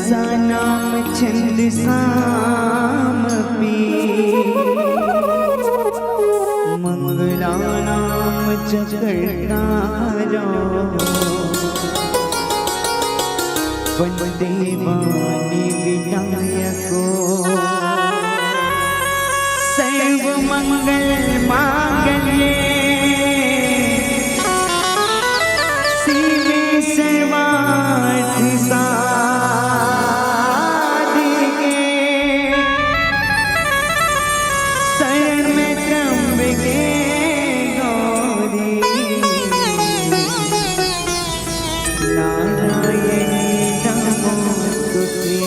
ऐसा नाम छंद साम पी, मंगला नाम जगतारो, वंदे वाणी विनायको, सर्व मंगल मांगल्ये शिवे सर्वार्थ साधिके, शरण में त्र्यंबके गौरी, नारायणी नमोस्तुते।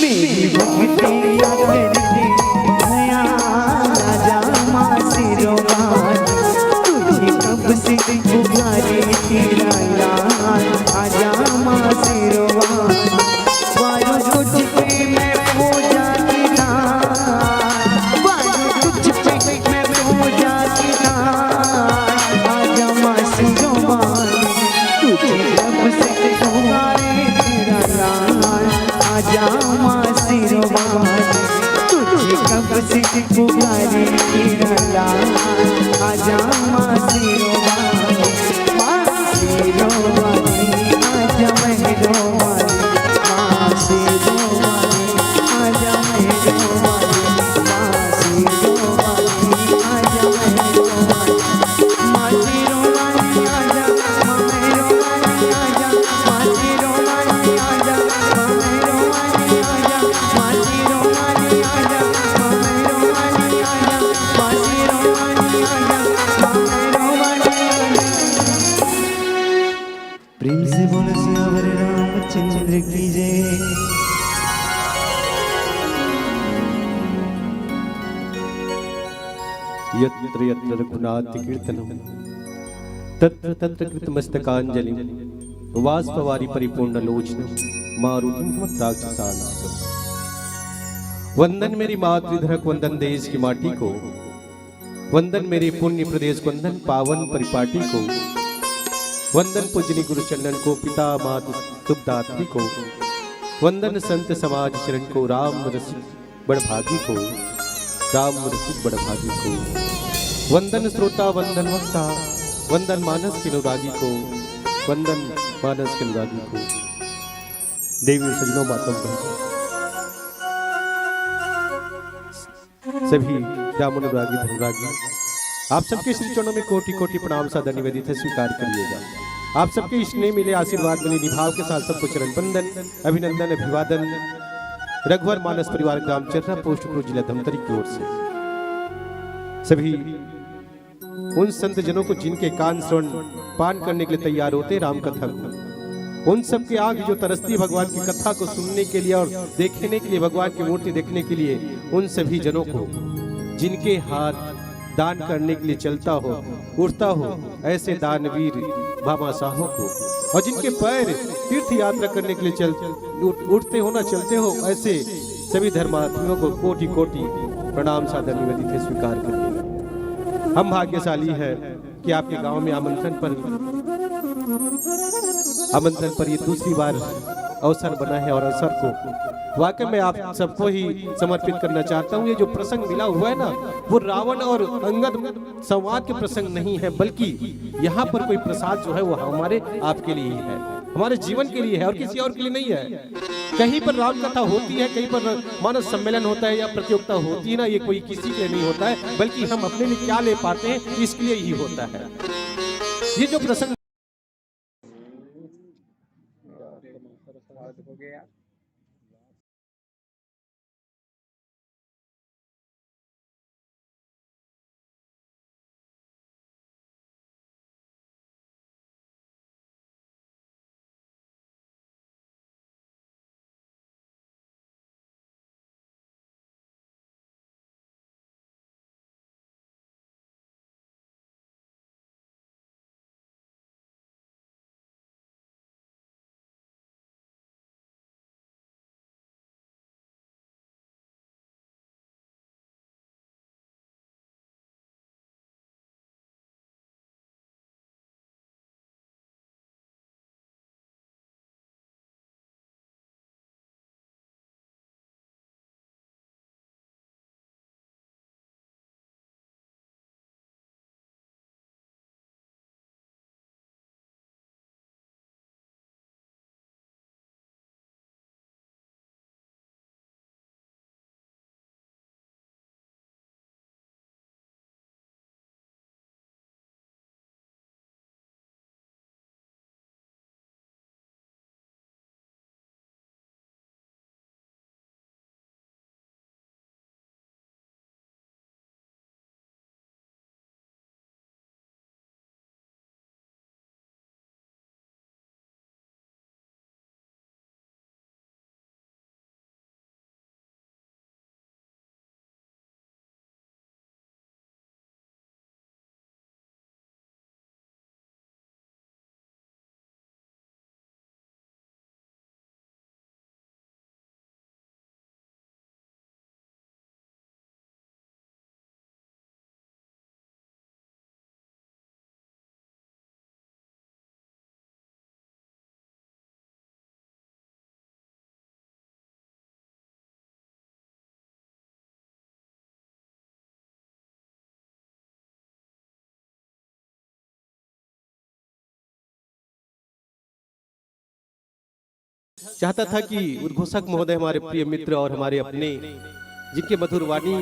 मेरी भक्ति पुकारी रला आजा मासीरो मासीरो आजा मेरो मासीरो आजा मेरो मासीरो आजा मेरो मासीरो आजा मेरो आजा मासीरो आजा मेरो आजा मासीरो प्रेम से बोल सियावर रामचंद्र की जय। यत्र यत्र रघुनाथ कीर्तनम तत्र तत्र कृतमस्तकांजलिं वाष्पवारि परिपूर्ण लोचनम मारुतिं राक्षसानाथम। वंदन मेरी मातृधरक, वंदन देश की माटी को, वंदन मेरे पुण्य प्रदेश को, वंदन पावन परिपाटी को, वंदन पूजनी गुरु चंदन को, पिता माता सुखदात्री को, वंदन संत समाज शरण को, राम रसिक बड़भागी को, राम रसिक बड़भागी को, वंदन श्रोता वंदन वक्ता, वंदन मानस के अनुरागी को, वंदन मानस के अनुरागी को। देवी सजनों मातम सभी राम अनुरागी धनुरागी, आप सबके श्री चरणों में कोटि कोटि प्रणाम सादर निवेदित है, स्वीकार करिएगा। आप सबके स्नेह मिले आशीर्वाद मिले निभाव के साथ सबको चरण बंदन अभिनंदन अभिवादन रघुवर मानस परिवार ग्राम चर्रा पोस्ट क्रूज जिला धमतरी की ओर से सभी उन संत जनों को जिनके कान श्रवण पान करने के लिए तैयार होते राम कथा को, उन सबके आंख जो तरसती भगवान की कथा को सुनने के लिए और देखने के लिए, भगवान की मूर्ति देखने के लिए, उन सभी जनों को जिनके हाथ दान करने के लिए चलता हो उठता हो ऐसे दानवीर भामाशाहों को, और जिनके पैर तीर्थ यात्रा करने के लिए उठते हो ना चलते हो ऐसे सभी धर्मार्थियों को कोटि कोटि प्रणाम सादर निवेदित है, स्वीकार करिएगा। हम भाग्यशाली है कि आपके गांव में आमंत्रण पर ये दूसरी बार अवसर बना है, और अवसर को वाकई में आप सबको ही समर्पित करना चाहता हूँ। ये जो प्रसंग मिला हुआ है ना, वो रावण और अंगद संवाद के प्रसंग नहीं है, बल्कि यहाँ पर कोई प्रसाद जो है वो हमारे आपके लिए ही है, हमारे जीवन के लिए है, और किसी और के लिए नहीं है। कहीं पर राम कथा होती है, कहीं पर मानव सम्मेलन होता है या प्रतियोगिता होती है ना, ये कोई किसी के लिए नहीं होता है, बल्कि हम अपने लिए क्या ले पाते हैं इसके लिए ही होता है। ये जो प्रसंग हो गया चाहता था कि उद्घोषक महोदय हमारे प्रिय मित्र और हमारे अपने, जिनके मधुर वाणी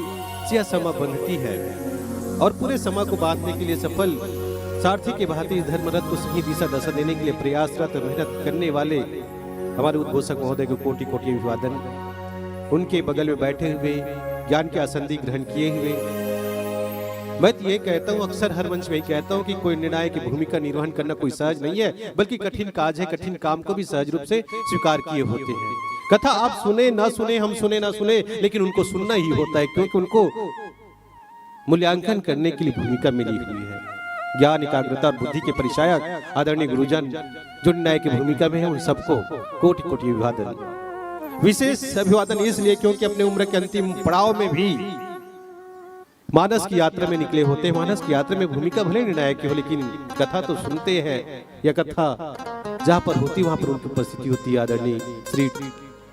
से यह समा बंधती है और पूरे समा को बांधने के लिए सफल सारथी के भांति इस धर्मरथ को सही दिशा दशा देने के लिए प्रयासरत मेहनत करने वाले हमारे उद्घोषक महोदय को कोटि कोटि अभिवादन। उनके बगल में बैठे हुए ज्ञान के आसंदी ग्रहण किए हुए मैं तो ये कहता हूँ, अक्सर हर मंच में कहता हूँ कि कोई निर्णायक की भूमिका निर्वहन करना कोई सहज नहीं है, बल्कि कठिन काज है। कठिन काम को भी सहज रूप से स्वीकार किए होते हैं। कथा आप सुने ना सुने, हम सुने ना सुने, लेकिन उनको सुनना ही होता है, क्योंकि उनको मूल्यांकन करने के लिए भूमिका मिली हुई है। ज्ञान, एकाग्रता और बुद्धि के परिचायक आदरणीय गुरुजन जो निर्णायक की भूमिका में है, उन सबको कोटि कोटि अभिवादन। विशेष अभिवादन इसलिए क्योंकि अपने उम्र के अंतिम पड़ाव में भी मानस की यात्रा में निकले होते हैं। मानस की यात्रा में भूमिका भले निर्णायक की हो, लेकिन कथा तो सुनते हैं। यह कथा जहाँ पर होती वहाँ पर उनकी उपस्थिति होती है। आदरणीय श्री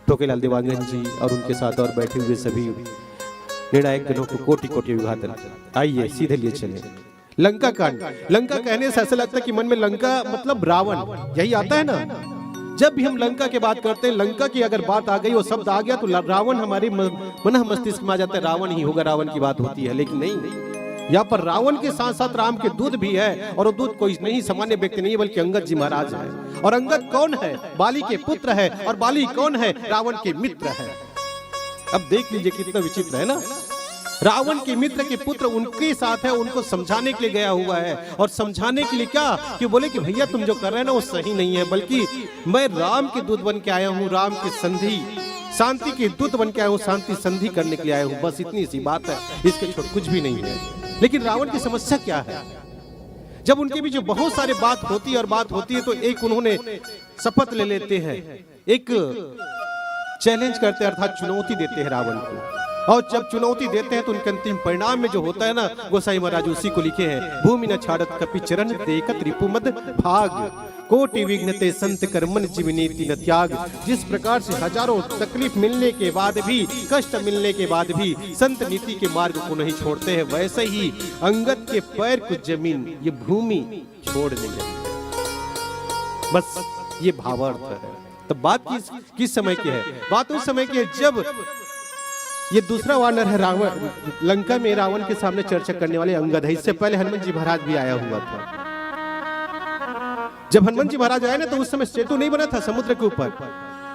टोकेलाल देवांगन जी और उनके साथ और बैठे हुए सभी निर्णायक जनों को कोटि कोटि अभिवादन। आइए सीधे लिए चले। लंका कांड। लंका कहने से ऐसा लगता है कि मन में लंका मतलब रावण, यही आता है ना। जब भी हम लंका की बात करते हैं, लंका की अगर बात आ गई, वो शब्द आ गया, तो रावण हमारे मन मस्तिष्क में आ जाता है। रावण ही होगा, रावण की बात होती है। लेकिन नहीं, यहाँ पर रावण के साथ साथ राम के दूत भी है, और वो दूत कोई नहीं सामान्य व्यक्ति नहीं, बल्कि अंगद जी महाराज है। और अंगद कौन है? बाली के पुत्र है। और बाली कौन है? रावण के मित्र है। अब देख लीजिए कितना विचित्र है ना। रावण के मित्र के पुत्र उनके साथ है, उनको समझाने के लिए गया हुआ है। और समझाने के लिए क्या कि बोले कि भैया तुम जो कर रहे हैं ना वो सही नहीं है, बल्कि मैं राम के दूत बन के आया हूँ, राम की संधि शांति के दूत बन के आया हूँ, शांति संधि करने के लिए आया हूँ। बस इतनी सी बात है, इसके छोड़ कुछ भी नहीं है। लेकिन रावण की समस्या क्या है? जब उनके बीच बहुत सारी बात होती है और बात होती है, तो एक उन्होंने शपथ ले लेते हैं, एक चैलेंज करते हैं, अर्थात चुनौती देते हैं रावण को। और जब चुनौती देते हैं तो उनके अंतिम परिणाम में जो होता है ना, गोसाई महाराज उसी को लिखे हैं। भूमि न छाड़त कपि चरण देखत रिपुमद भाग, कोटि विघ्नते संत कर मन जीवनीति न त्याग। जिस प्रकार से हजारों तकलीफ मिलने के बाद भी, कष्ट मिलने के बाद भी संत नीति के मार्ग को नहीं छोड़ते हैं, वैसे ही अंगद के पैर को जमीन, ये भूमि छोड़ नहीं जाती। बस ये भावार्थ है। तो बात किस समय की है? बात उस समय की है जब ये दूसरा वानर है रावण, लंका में रावण के सामने चर्चा करने वाले अंगद है। इससे पहले हनुमान जी महाराज भी आया हुआ था। जब हनुमान जी महाराज आए ना, तो उस समय सेतु नहीं बना था समुद्र के ऊपर,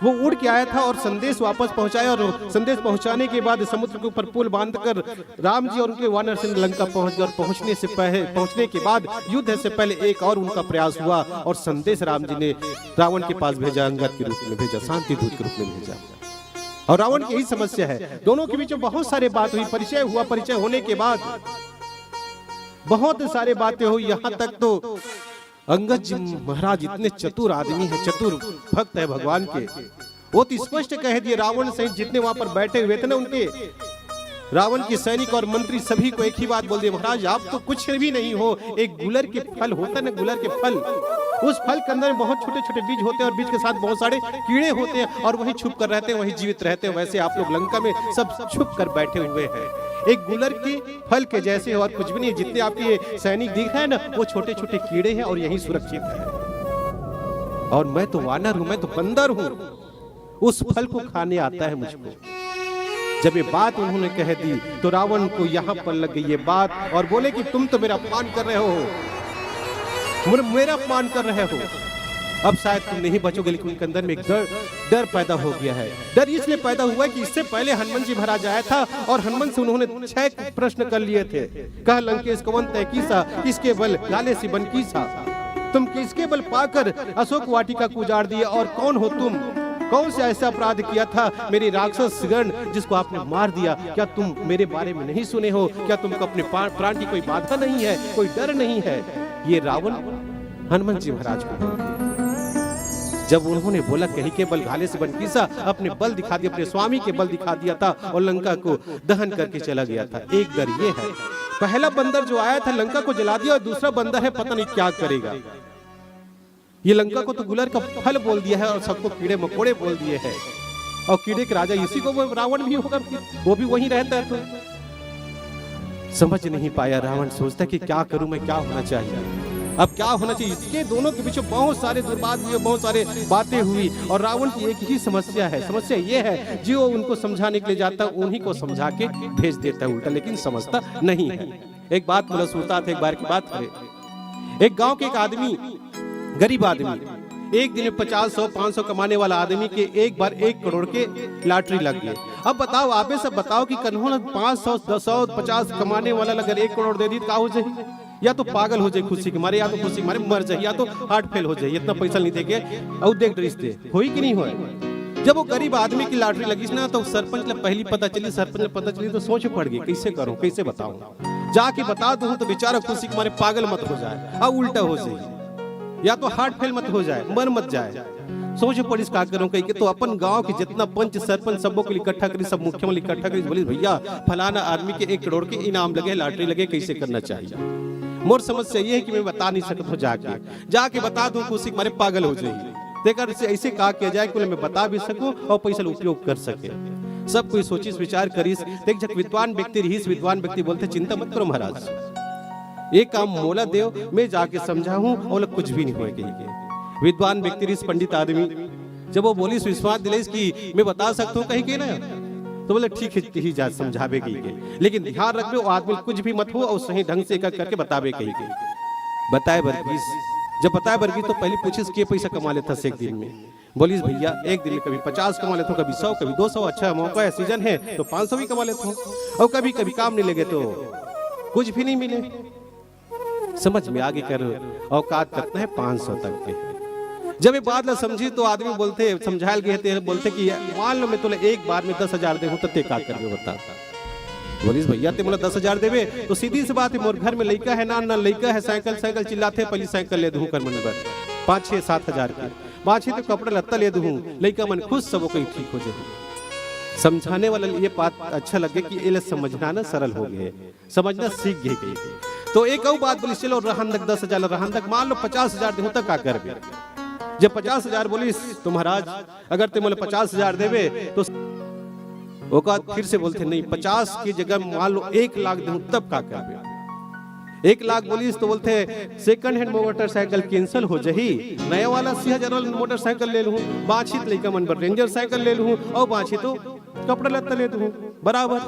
वो उड़ के आया था और संदेश वापस पहुंचाया। और संदेश पहुंचाने के बाद समुद्र के ऊपर पुल बांधकर राम जी और उनके वानर सेना लंका पहुंच गए। और पहुंचने के बाद युद्ध से पहले एक और उनका प्रयास हुआ और संदेश राम जी ने रावण के पास भेजा, अंगद के रूप में भेजा, शांति दूत के रूप में भेजा। और रावण की यही समस्या है। दोनों के बीच में बहुत सारे बात हुई, परिचय हुआ। परिचय होने के बाद बहुत सारे बातें हुई, यहाँ तक तो अंगद जी महाराज इतने चतुर आदमी है, चतुर भक्त है भगवान के, वो तो स्पष्ट कह दिए रावण सहित जितने वहां पर बैठे हुए थे ना, उनके रावण के सैनिक और मंत्री सभी को एक ही बात बोल दिए, महाराज आप तो कुछ भी नहीं हो। एक गुलर के फल होता है ना, गुलर के फल, उस फल के अंदर बहुत छोटे छोटे बीज होते हैं और बीज के साथ बहुत सारे कीड़े होते हैं और वही छुप कर रहते हैं, वही जीवित रहते हैं। वैसे आप लोग लंका में सब छुप कर बैठे हुए हैं, एक गुलर के फल के जैसे और कुछ भी नहीं। जितने आपके सैनिक दिख रहे हैं ना, वो छोटे छोटे कीड़े हैं और यही सुरक्षित है। और मैं तो वानर हूं, मैं तो बंदर हूं, उस फल को खाने आता है मुझको। जब ये बात उन्होंने कह दी तो रावण को यहाँ पर लग गई ये बात और बोले कि तुम तो मेरा अपमान कर रहे हो, मेरा अपमान कर रहे हो, अब शायद तुम नहीं बचोगे। लेकिन उनके अंदर में एक डर पैदा हो गया है। डर इसलिए पैदा हुआ कि इससे पहले हनुमान जी महाराज आया था और हनुमान से उन्होंने 6 प्रश्न कर लिए थे। कह लंकेश कवन तय कीसा, किसके बल लाले सी बन कीसा, तुम किसके बल पाकर अशोक वाटिका को उजाड़ दिए, और कौन हो तुम, कौन से ऐसा अपराध किया था मेरे राक्षस गण जिसको आपने मार दिया? क्या तुम मेरे बारे में नहीं सुने हो? क्या तुमको अपने प्राण की कोई बाधा नहीं है, कोई डर नहीं है? ये रावण हनुमान जी महाराज को जब उन्होंने बोला कहीं के बल घाले से बन कीसा, अपने बल दिखा दिया, अपने स्वामी के बल दिखा दिया था और लंका को दहन करके चला गया था। एक डर ये है, पहला बंदर जो आया था लंका को जला दिया, और दूसरा बंदर है पता नहीं क्या करेगा। ये लंका को तो गुलर का फल बोल दिया है और सबको कीड़े मकोड़े बोल दिए हैं, और कीड़े के राजा इसी को रावण भी होगा, वो भी वहीं रहता है। तो समझ नहीं पाया रावण, सोचता कि क्या करूं मैं, क्या होना चाहिए। अब क्या होना चाहिए, इसके दोनों के पीछे बहुत सारे दुर्बात हुए, बहुत सारे बातें हुई, और रावण की एक ही समस्या है। समस्या ये है जो उनको समझाने के लिए जाता है उन्हीं को समझा के भेज देता है उल्टा, लेकिन समझता नहीं है। एक बात बोला सुनता था, एक बार की बात करे। एक गांव के एक आदमी, गरीब आदमी, एक दिन में 50-100 500 कमाने वाला आदमी के एक बार 1 करोड़ के लॉटरी लग गई। अब बताओ, आप सब बताओ कि कन्हों 500 100 50 कमाने वाला अगर 1 करोड़ दे दी तो का हो जाए? या तो पागल हो जाए खुशी के मारे, या तो खुशी के मारे मर जाए, या तो हार्ट फेल हो जाए, इतना पैसा नहीं देके। और देख रिश्ते होई कि नहीं होए। जब वो गरीब आदमी की लॉटरी लगी ना, तो सरपंच ने पहली पता चली, सरपंच ने पता चली तो सोच पड़ गई, कैसे करूं, कैसे बताऊं। जाके बता दूं तो बेचारा खुशी के मारे पागल मत हो जाए, और उल्टा हो जाए, या तो हार्ट फेल मत हो जाए, मर मत जाए। सोच पड़ी का करूं कहीं के, तो अपन गांव के जितना पंच सरपंच सबों को इकट्ठा करी, सब मुखिया में इकट्ठा करी, बोली भैया फलाना आदमी के 1 करोड़ के इनाम लगे, लॉटरी लगे, कैसे करना चाहिए। मोर समस्या ये है कि मैं बता नहीं सकता हूं, जाके बता दूं खुशी के मारे पागल हो जाए। देखकर ऐसे कहा किया जाए कि मैं बता भी सकूं और पैसा उपयोग कर सके। सब कोई सोचिस विचार करिस। देख जब विद्वान व्यक्ति रहीस, विद्वान व्यक्ति बोलते चिंता मत करो महाराज, एक काम मोला देव, मैं जाके समझाऊं और कुछ भी नहीं होगा। विद्वान व्यक्ति रहीस, पंडित आदमी, जब वो बोली विश्वास दिलाइस कि मैं बता सकता हूँ कहीं के ना, तो बोले ठीक है ही जा समझावे कहीं के, लेकिन ध्यान रखबे वो आदमी कुछ भी मत हो और सही ढंग से करके बतावे कहीं के। बताए वर्गीस, जब बताया वर्गीस तो पहले पूछिस के पैसा कमा लेता एक दिन में। बोलिस भैया एक दिन में कभी 50 कमा लेता हूँ, कभी 100, कभी 200, अच्छा मौका है, सीजन है तो 500 भी कमा लेता हूँ, और कभी कभी काम नहीं लगे तो कुछ भी नहीं मिले। समझ में आगे कर औकात करते हैं 500 तक के। जब ये बात ना समझी तो आदमी बोलते समझायल गए थे, बोलते कि मान लो मैं तुले एक बार में 10,000 दे हूं तो ते का करबे बता। बोलिस भैया ते मोला 10,000 देवे तो सीधी सी बात है, मोर घर में लइका है ना लइका है, साइकिल चिल्लाते पहली साइकिल ले दूं कर मन बर 5-6-7 हजार के, 5 तो कपड़ा लत्ता ले दूं, लइका मन खुश सब कहीं ठीक हो जाए। समझाने वाला ये बात अच्छा लगे कि ये समझना ना सरल हो गए, समझना सीख गए। तो एक और बात बोली, चलो रहन तक 10,000 रहन तक, मान लो 50,000 दे तक का करबे। जब 50,000 बोलिस तो महाराज अगर ते मोले 50,000 देवे तो ओका फिर से बोलते नहीं, 50 की जगह मान लो 1 लाख दूं तब का करबे। 1 लाख बोलिस तो बोलते सेकंड हैंड मोटरसाइकिल कैंसिल हो जही, नया वाला 60,000 वाला मोटरसाइकिल ले लूं, बाछी लइका मन पर रेंजर साइकिल ले लूं, और बाछी तो कपड़ा लत्ता ले दूं। बराबर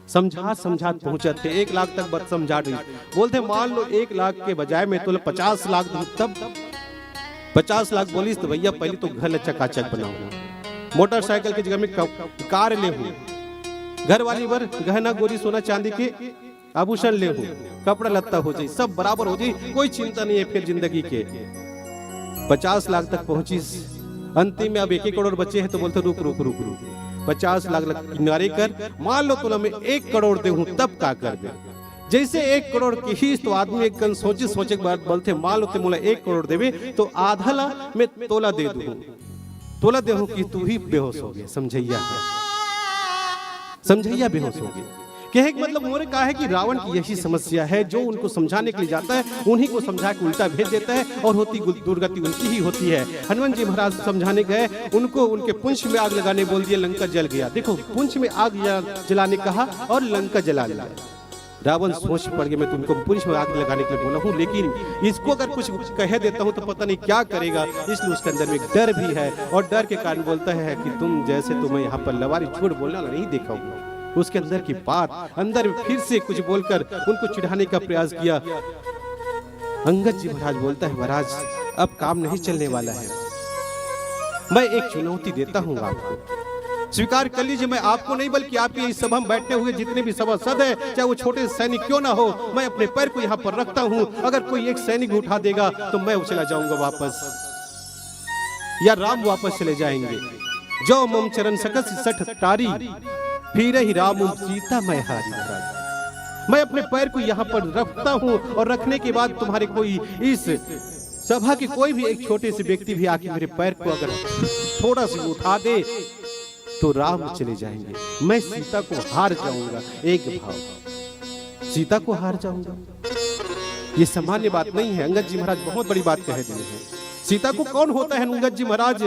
समझात पहुंचते 1 लाख तक बात समझा रही। बोलते मान लो 1 लाख के बजाय मैं तो 50 लाख दूं तब 50 लाख बोलिस तो भैया पहले तो घर चकाचक बनाऊंगा, मोटरसाइकिल की जगह में कार ले हूं, घर वाली बर गहना गोरी सोना चांदी के आभूषण ले हूं, कपड़ा लत्ता हो जाए, सब बराबर हो जाए, कोई चिंता नहीं है फिर जिंदगी के। 50 लाख तक पहुंचिस, अंतिम में अब 1 करोड़ बचे हैं तो बोलते रुक 50 लाख किनारे कर, मान लो तुला मैं 1 करोड़ दे हूं तब का करबे। जैसे 1 करोड़ की ही तो आदमी एक कन सोचे बात बोलते, मान लो ते मोला 1 करोड़ देवे तो आधा ला मैं तोला दे दूं, तोला दे हूं कि तू ही बेहोश हो गया। समझैया बेहोश हो गया। कहे कि मतलब मोरे कहा है कि रावण की यही समस्या है, जो उनको समझाने के लिए जाता है उन्हीं को समझा के उल्टा भेज देता है, और होती दुर्गति उनकी ही होती है। हनुमान जी महाराज समझाने गए, उनको उनके पुंछ में आग लगाने बोल दिया, लंका जल गया। देखो पुंछ में आग जलाने कहा और लंका जला लिया। रावण सोच पड़ गया, मैं तुमको पुंछ में आग लगाने के लिए बोला हूँ, लेकिन इसको अगर कुछ कह देता हूँ तो पता नहीं क्या करेगा, इसलिए उसके अंदर में डर भी है, और डर के कारण बोलता है कि तुम जैसे तुम्हें यहाँ पर लवारी झूठ बोलना नहीं देखा हूँ। उसके अंदर की बात अंदर फिर से कुछ बोलकर उनको चिढ़ाने का प्रयास किया। अंगद जी महाराज बोलता है, महाराज अब काम नहीं चलने वाला है, मैं एक चुनौती देता हूँ आपको, स्वीकार कर लीजिए। मैं आपको नहीं बल्कि आपके इस सभा में बैठे हुए जितने भी सभासद है, चाहे वो छोटे सैनिक क्यों ना हो, मैं अपने पैर को यहाँ पर रखता हूँ। अगर कोई एक सैनिक उठा देगा तो मैं चला जाऊंगा वापस, या राम वापस चले जाएंगे। जो मम चरण सकस सठ टारी, फिर ही राम सीता मैं हारी। मैं अपने पैर को यहाँ पर रखता हूँ, और रखने के बाद तुम्हारे कोई इस सभा के कोई भी एक छोटे से व्यक्ति भी आके मेरे पैर को अगर थोड़ा सा उठा दे तो राम चले जाएंगे, मैं सीता को हार जाऊंगा। एक भाव, सीता को हार जाऊंगा, ये सामान्य बात नहीं है। अंगद जी महाराज बहुत बड़ी बात कह दिए हैं। सीता को कौन होता है अंगद जी महाराज,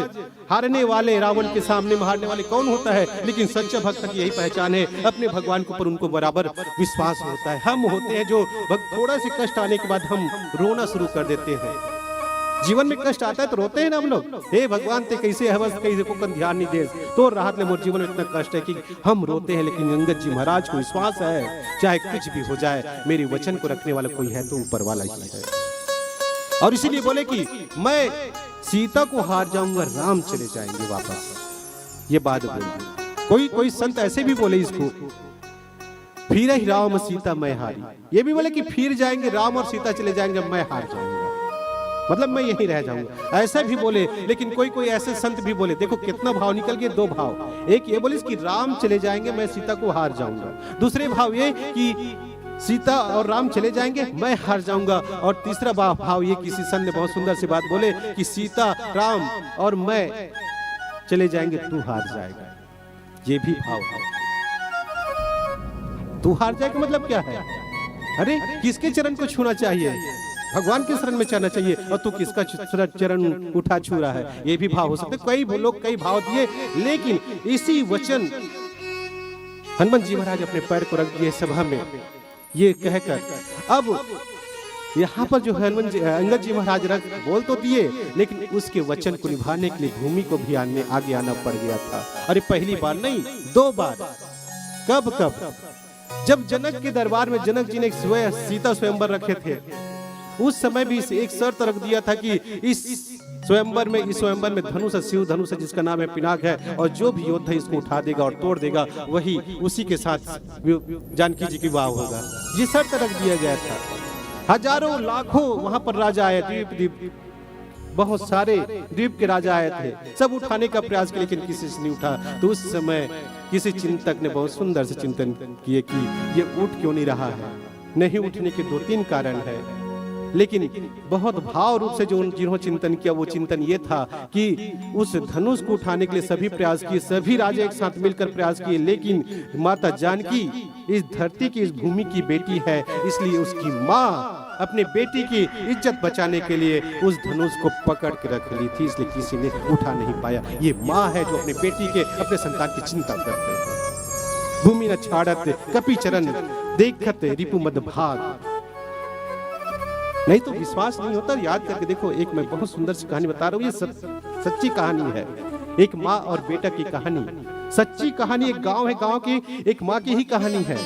हारने वाले रावण के सामने हारने वाले कौन होता है, लेकिन सच्चा भक्त की यही पहचान है, अपने भगवान के ऊपर उनको बराबर विश्वास होता है। हम होते हैं जो थोड़ा से कष्ट आने के बाद हम रोना शुरू कर देते हैं। जीवन में कष्ट आता है तो रोते हैं ना हम लोग, हे भगवान ते कैसे हवस कैसे को ध्यान नहीं दे तो राहत ले मोर जीवन में इतना कष्ट है कि हम रोते हैं। लेकिन अंगद जी महाराज को विश्वास है चाहे कुछ भी हो जाए मेरे वचन को रखने वाला कोई है तो ऊपर वाला ही है। और इसीलिए बोले कि मैं सीता को हार जाऊंगा, राम चले जाएंगे वापस। ये बात बोली। कोई संत ऐसे भी बोले इसको, फिर ही राम सीता मैं हारी। ये भी बोले कि फिर जाएंगे राम और सीता चले जाएंगे, मैं हार जाऊंगा, मतलब मैं यहीं रह जाऊंगा, ऐसा भी बोले। लेकिन कोई ऐसे संत भी बोले, देखो कितना भाव निकल गए, दो भाव। एक ये बोले कि राम चले जाएंगे मैं सीता को हार जाऊंगा, दूसरे भाव ये कि सीता और राम चले जाएंगे मैं हार जाऊंगा, और तीसरा भाव ये किसी संत ने बहुत सुंदर सी बात बोले कि सीता राम और मैं चले जाएंगे तू हार जाएगा। ये भी भाव है। तू हार जाएगा मतलब क्या है, अरे किसके चरण को छूना चाहिए, भगवान के शरण में जाना चाहिए, और तू किसका चरण उठा छू रहा है। ये भी भाव हो सकते। कई लोग कई भाव दिए, लेकिन इसी वचन हनुमान जी महाराज अपने पैर को रख दिए सभा में, ये कहकर अब यहाँ पर जो अंगद जी महाराज रख बोल तो दिए, लेकिन उसके वचन को निभाने के लिए भूमि को भी आगे आना पड़ गया था। अरे पहली बार नहीं, 2 बार। कब जब जनक के दरबार में जनक जी ने सीता स्वयंवर रखे थे, उस समय भी एक शर्त रख दिया था कि इस स्वयंवर में धनुष शिव धनुष जिसका नाम है पिनाक है, और जो भी योद्धा इसको उठा देगा और तोड़ देगा वही उसी के साथ जानकी जी की विवाह होगा। ये शर्त रख दिया गया था। हजारों लाखों वहां पर राजा आए, द्वीप बहुत सारे द्वीप के राजा आए थे, सब उठाने का प्रयास किया लेकिन किसी से नहीं उठा। तो उस समय किसी चिंतक ने बहुत सुंदर से चिंतन किए कि ये उठ क्यों नहीं रहा है। नहीं उठने के 2-3 कारण है, लेकिन बहुत भाव रूप से जो जिन्होंने चिंतन किया वो चिंतन ये था कि उस धनुष को उठाने के लिए सभी प्रयास किए, सभी राजा एक साथ मिलकर प्रयास किए, लेकिन माता जानकी इस धरती की इस भूमि की बेटी है, इसलिए उसकी माँ अपने बेटी की इज्जत बचाने के लिए उस धनुष को पकड़ के रख ली थी, इसलिए किसी ने उठा नहीं पाया। ये माँ है जो अपने बेटी के अपने संतान की चिंता करते हैं। भूमि न छाड़त कपि चरण देखत रिपु मद भाग। नहीं तो विश्वास नहीं होता। याद करके देखो, एक मैं बहुत सुंदर सी कहानी बता रहा हूँ, ये सच्ची कहानी है, एक माँ और बेटा की कहानी, सच्ची कहानी। एक गांव है, गांव की एक माँ की ही कहानी है।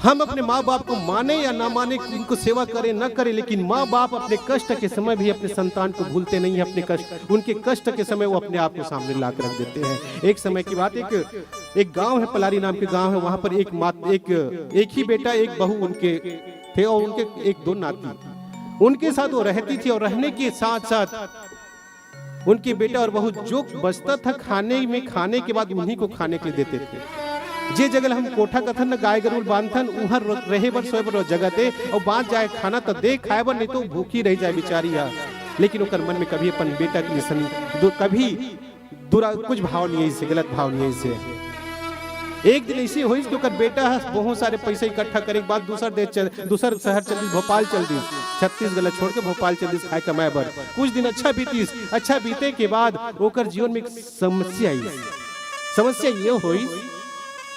हम अपने माँ बाप को माने या ना माने, उनको सेवा करें ना करें, लेकिन माँ बाप अपने कष्ट के समय भी अपने संतान को भूलते नहीं है। अपने कष्ट, उनके कष्ट के समय वो अपने आप को सामने ला कर रख देते हैं। एक समय की बात, एक गांव है, पलारी नाम के गांव है, वहां पर एक ही बेटा एक बहू उनके थे, और उनके 1-2 नाती उनके साथ वो रहती थी। और रहने के साथ साथ उनके बेटा और बहू जो बचता था खाने के बाद उन्हीं को खाने के लिए देते थे। जे जगह हम कोठा कथन न गाय गरुड़ बांधन उहर रहे बर सोए बर जगह दे, और बाँच जाए खाना तो दे खाए बर, नहीं तो भूखी रह जाए बेचारी। लेकिन ओकर मन में कभी अपन बेटा के लिए कभी कुछ भाव नहीं है, इससे गलत भाव नहीं है। इससे एक दिन ऐसी हुई कि बेटा बहुत सारे पैसे इकट्ठा करे के बाद दूसर शहर चल दी, भोपाल चल दी, छत्तीसगढ़ छोड़ के भोपाल चल दी खाए कमाए बर। कुछ दिन अच्छा बीते के बाद ओकर जीवन में एक समस्या आई। समस्या ये हुई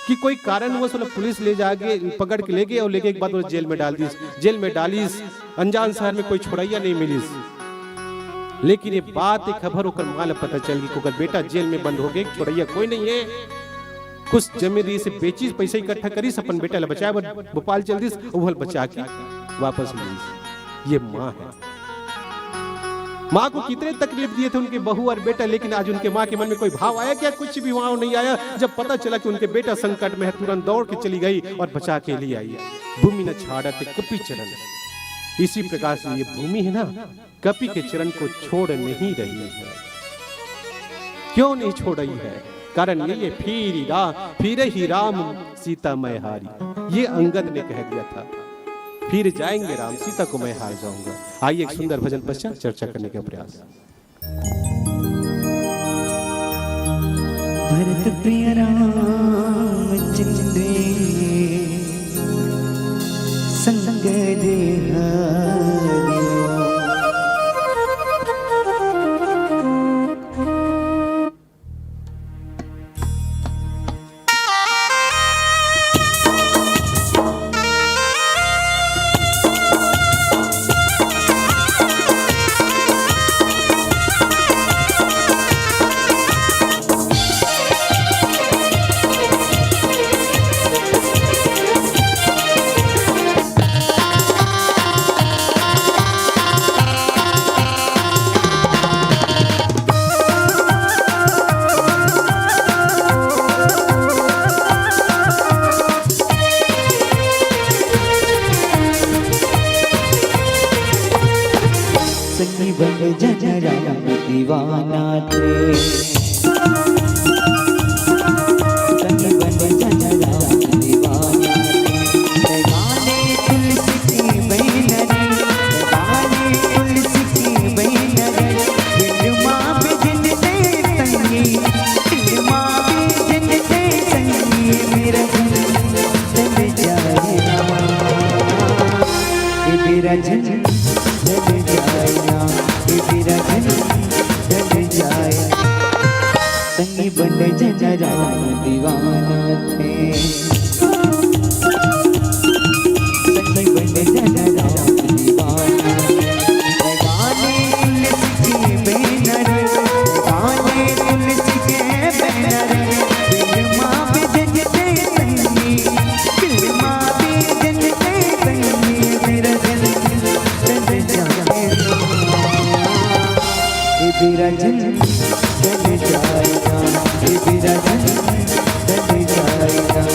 कि कोई कारणवश पुलिस ले जाके पकड़ के ले गए, और लेके एक बाद वो जेल में डाल दी। अनजान शहर में कोई छोड़ैया नहीं मिली। लेकिन ये बात एक खबर होकर माल पता चल गई कि बेटा जेल में बंद हो गए, छोड़ैया कोई नहीं है। कुछ जमीन से बेची, पैसे इकट्ठा करी, अपन बेटा बचाया, भोपाल चल दी, वो बचा के वापस ली। ये माँ है। माँ को कितने तकलीफ दिए थे उनके बहू और बेटा, लेकिन आज उनके माँ के मन में कोई भाव आया क्या? कुछ भी वहां नहीं आया। जब पता चला कि उनके बेटा संकट में है, तुरंत दौड़ के चली गई और बचा के लिए आई। भूमि न छाड़त कपि चरण। इसी प्रकार से ये भूमि है ना, कपि के चरण को छोड़ नहीं रही है। क्यों नहीं छोड़ रही है? कारण ये फिर ही राम सीता मैं हारी। ये अंगद ने कह दिया था, फिर जाएंगे राम सीता को मैं हार जाऊंगा। आइए एक सुंदर भजन पश्चात चर्चा करने का प्रयास। भरत प्रिय रामचंद्र संग देह संगी बन जन राम दीवाना थे संगी बन जन राम दीवाना थे गाने तुलसी की बहन रे गाने तुलसी की बहन रे दिल माँ पे जन दे संगी दिल माँ पे जन दे संगी मेरा जन चल जाए मेरा जन चल जाए मेरा जन चल जाए संगी बन जन राम दीवाना थे संगी बन जन राम दीवाना गाने तुलसी के बहन रे गाने तुलसी के बहन रे दिल माँ पे जन दे संगी दिल माँ पे जन दे संगी मेरा जन चल जाए मेरा जन चल जाएगा मेरा जन चल जाएगा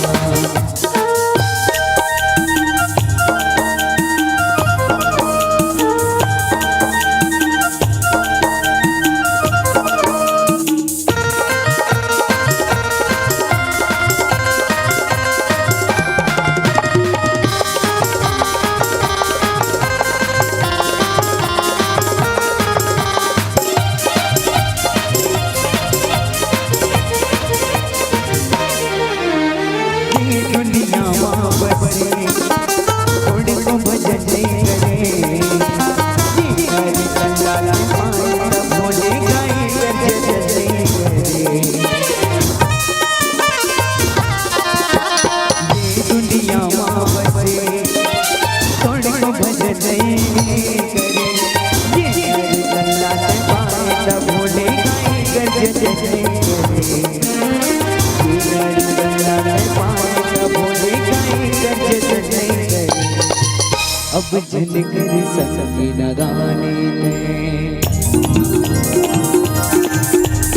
अब झलकर सकी न गाने में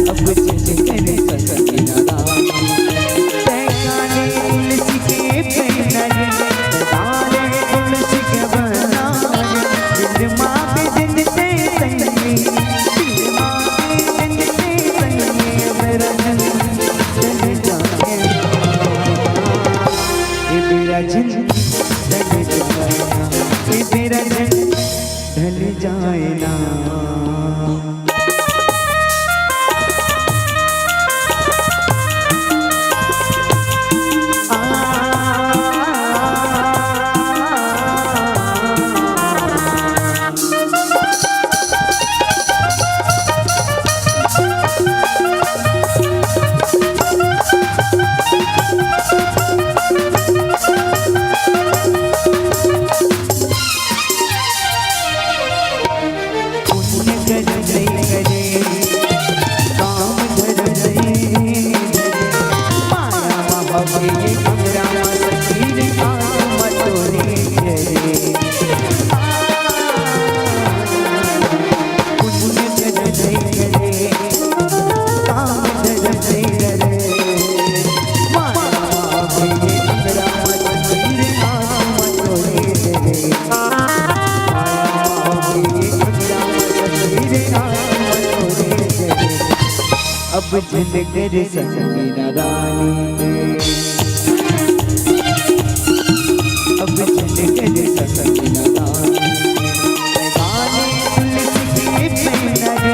अब झलकर सकी न गाने तुलसी के बहन गाने तुलसी के बहन दिल माँ पे जन दे संगी दिल माँ पे जन दे संगी मेरा जन चल जाए मेरा जन चल जाए मेरा जन ढल जाए ना अब झलकर संगी न गाने अब झलकर संगी न गाने गाने तुलसी के बहन रे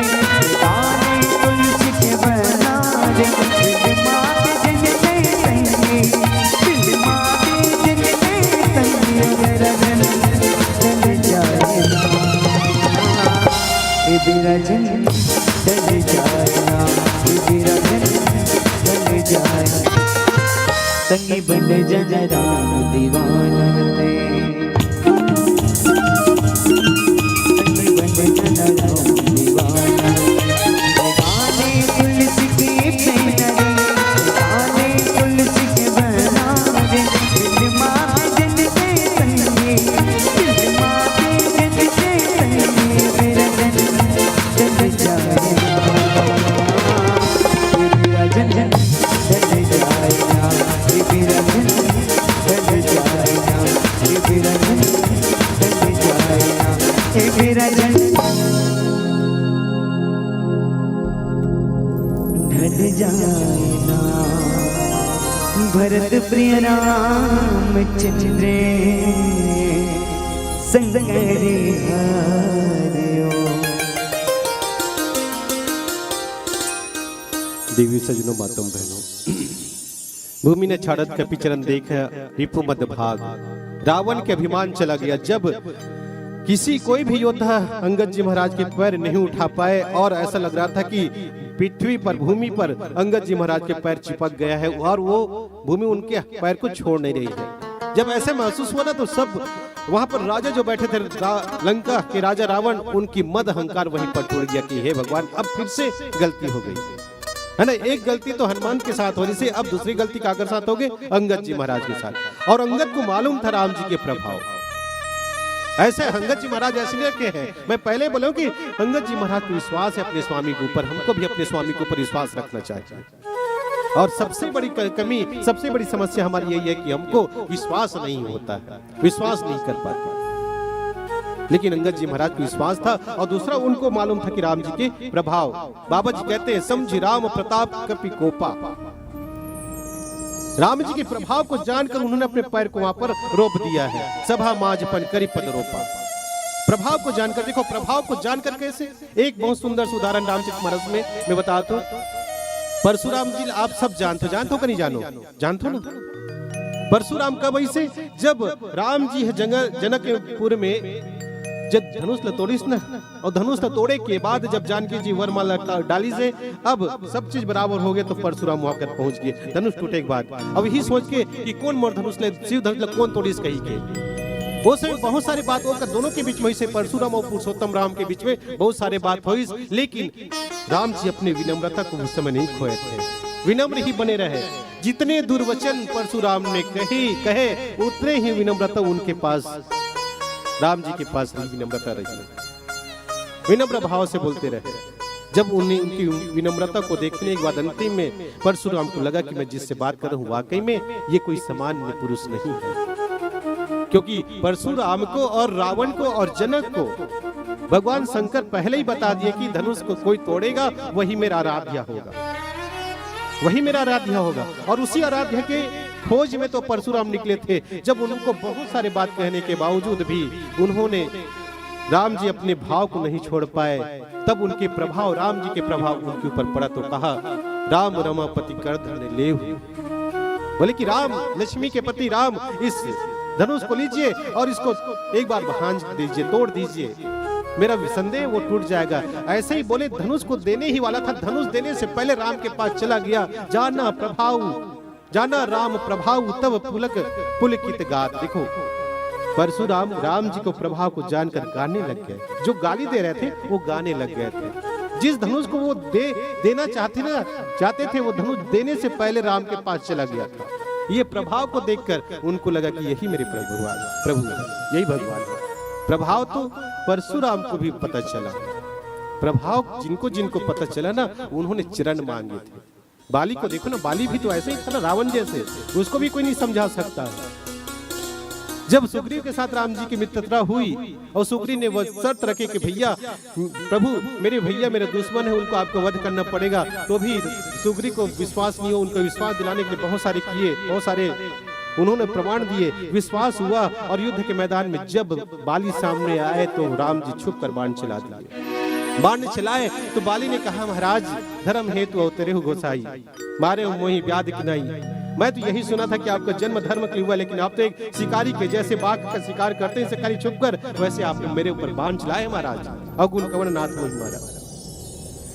गाने तुलसी के बहन रे दिल माँ पे जन दे संगी दिल माँ पे जन दे संगी मेरा जन चल जाएगा मेरा जन चल जाएगा मेरा जन चल जाए संगी बन जन राम दीवाना थे संगी बन जन राम दीवाना गाने तुलसी के बहन रे गाने तुलसी के बहन रे दिल माँ पे जन दे संगी दिल माँ पे जन दे संगी मेरा जन चल जाए जन जन चल जाएगा मेरा जन चल जाएगा मेरा जन चल जाएगा मेरा जन भरत प्रिय रामचंद्र संगरे हारियो। देवी सजनों मातम बहनों, भूमि ने छाड़त कपि चरण देखा रिपु मद भाग, रावण के अभिमान चला गया। जब किसी कोई भी योद्धा अंगद जी महाराज के पैर नहीं उठा पाए और ऐसा लग रहा था कि पृथ्वी पर भूमि पर अंगद जी महाराज के पैर चिपक गया है और वो भूमि उनके पैर को छोड़ नहीं रही है। जब ऐसे महसूस हुआ ना तो सब वहां पर राजा जो बैठे थे, लंका के राजा रावण, उनकी मद अहंकार वहीं पर टूट गया कि हे भगवान, अब फिर से गलती हो गई है ना। एक गलती तो हनुमान के साथ होने से अब दूसरी गलती काकर साथ हो गई, अंगद जी महाराज के साथ। और अंगद को मालूम था राम जी के प्रभाव। ऐसे अंगद जी महाराज ऐसे के हैं, मैं पहले बोला कि अंगद जी महाराज को विश्वास है अपने स्वामी के ऊपर, हमको भी अपने स्वामी के ऊपर विश्वास रखना चाहिए। और सबसे बड़ी कमी, सबसे बड़ी समस्या हमारी यही है कि हमको विश्वास नहीं होता है, विश्वास नहीं कर पाते। लेकिन अंगद जी महाराज को विश्वास था और दूसरा उनको मालूम था कि राम जी के प्रभाव। बाबा जी कहते हैं, समझी राम प्रताप कपि कोपा। राम जी के प्रभाव को जानकर उन्होंने अपने पैर को वहां पर रोप दिया है। सभा माजपन करी पद रोपा। प्रभाव को जानकर, देखो प्रभाव को जानकर कैसे, एक बहुत सुंदर उदाहरण रामचरितमानस में मैं बताता हूं। परशुराम जी आप सब जानते हो कि नहीं जानो, जानते हो ना। परशुराम कब ऐसे, जब राम जी है जनकपुर में जब धनुष तोड़ीस ना, और धनुष तोड़े के बाद जब जानकी जी वरमाला डाली से अब सब चीज बराबर हो गए तो परशुराम वहां कर पहुंच गए धनुष टूटे के बाद। अब यही सोच के कि कौन मोर धनुष ले, शिव धनुष कौन तोड़ीस कही के, वो से बहुत सारी बात होकर दोनों के बीच में से परशुराम और पुरुषोत्तम राम के बीच में बहुत सारे बात हुई। लेकिन राम जी अपने विनम्रता को उस समय नहीं खोए थे, विनम्र ही बने रहे। जितने दुर्वचन परशुराम ने कहे उतने ही विनम्रता उनके पास, राम जी के पास विनम्रता रही, विनम्र भाव से बोलते रहे। जब उन्हें उनकी विनम्रता को देखने के बाद अंतिम में परशुराम को लगा कि मैं जिससे बात कर रहा हूं वाकई में ये कोई सामान्य पुरुष नहीं है, क्योंकि परशुराम को और रावण को और जनक को भगवान शंकर पहले ही बता दिए कि धनुष को कोई तोड़ेगा वही मेरा आराध्य होगा, वही मेरा आराध्य होगा। और उसी आराध्य के खोज में तो परशुराम निकले थे। जब उनको बहुत सारे बात कहने के बावजूद भी उन्होंने राम जी अपने भाव को नहीं छोड़ पाए, तब उनके प्रभाव, राम जी के प्रभाव उनके ऊपर पड़ा तो कहा, राम रमापति कर धन लेव। बोले कि राम, लक्ष्मी के पति राम, इस धनुष को लीजिए और इसको एक बार भांज दीजिए, तोड़ दीजिए, मेरा संदेह वो टूट जाएगा। ऐसे ही बोले, धनुष को देने ही वाला था, धनुष देने से पहले राम के पास चला गया, जाना प्रभाव, जाना राम प्रभाव तब पुलकित गात। देखो परशुराम राम जी को प्रभाव को जानकर गाने लग गए, जो गाली दे रहे थे वो गाने लग गए थे। जिस धनुष को वो देना चाहते थे वो धनुष देने से पहले राम के पास चला गया था। ये प्रभाव को देखकर उनको लगा कि यही मेरे प्रभु है, यही भगवान है। प्रभाव तो परशुराम को भी पता चला, प्रभाव जिनको जिनको पता चला ना उन्होंने चरण मांगे थे। बाली को देखो ना, बाली भी तो ऐसे ही था ना, रावण जैसे, उसको भी कोई नहीं समझा सकता। जब सुग्रीव के साथ राम जी की मित्रता हुई और सुग्रीव ने वह शर्त रखे कि भैया प्रभु मेरे भैया मेरे दुश्मन है, उनको आपको वध करना पड़ेगा, तो भी सुग्रीव को विश्वास नहीं हो, उनको विश्वास दिलाने के लिए बहुत सारे किए, बहुत सारे उन्होंने प्रमाण दिए, विश्वास हुआ। और युद्ध के मैदान में जब बाली सामने आए तो राम जी छुप कर बाण चला दिए। बाण चलाए तो बाली ने कहा, महाराज धर्म हेतु अवतरे हो गोसाई, मारे मोहि व्याध किनाई। मैं तो यही सुना था कि आपका जन्म धर्म के लिए हुआ, लेकिन आप तो एक शिकारी के जैसे बाघ का शिकार करते हैं शिकारी छुप कर, वैसे आपने मेरे ऊपर बाण चलाए महाराज। अवगुण कवन नाथ मोहि मारा।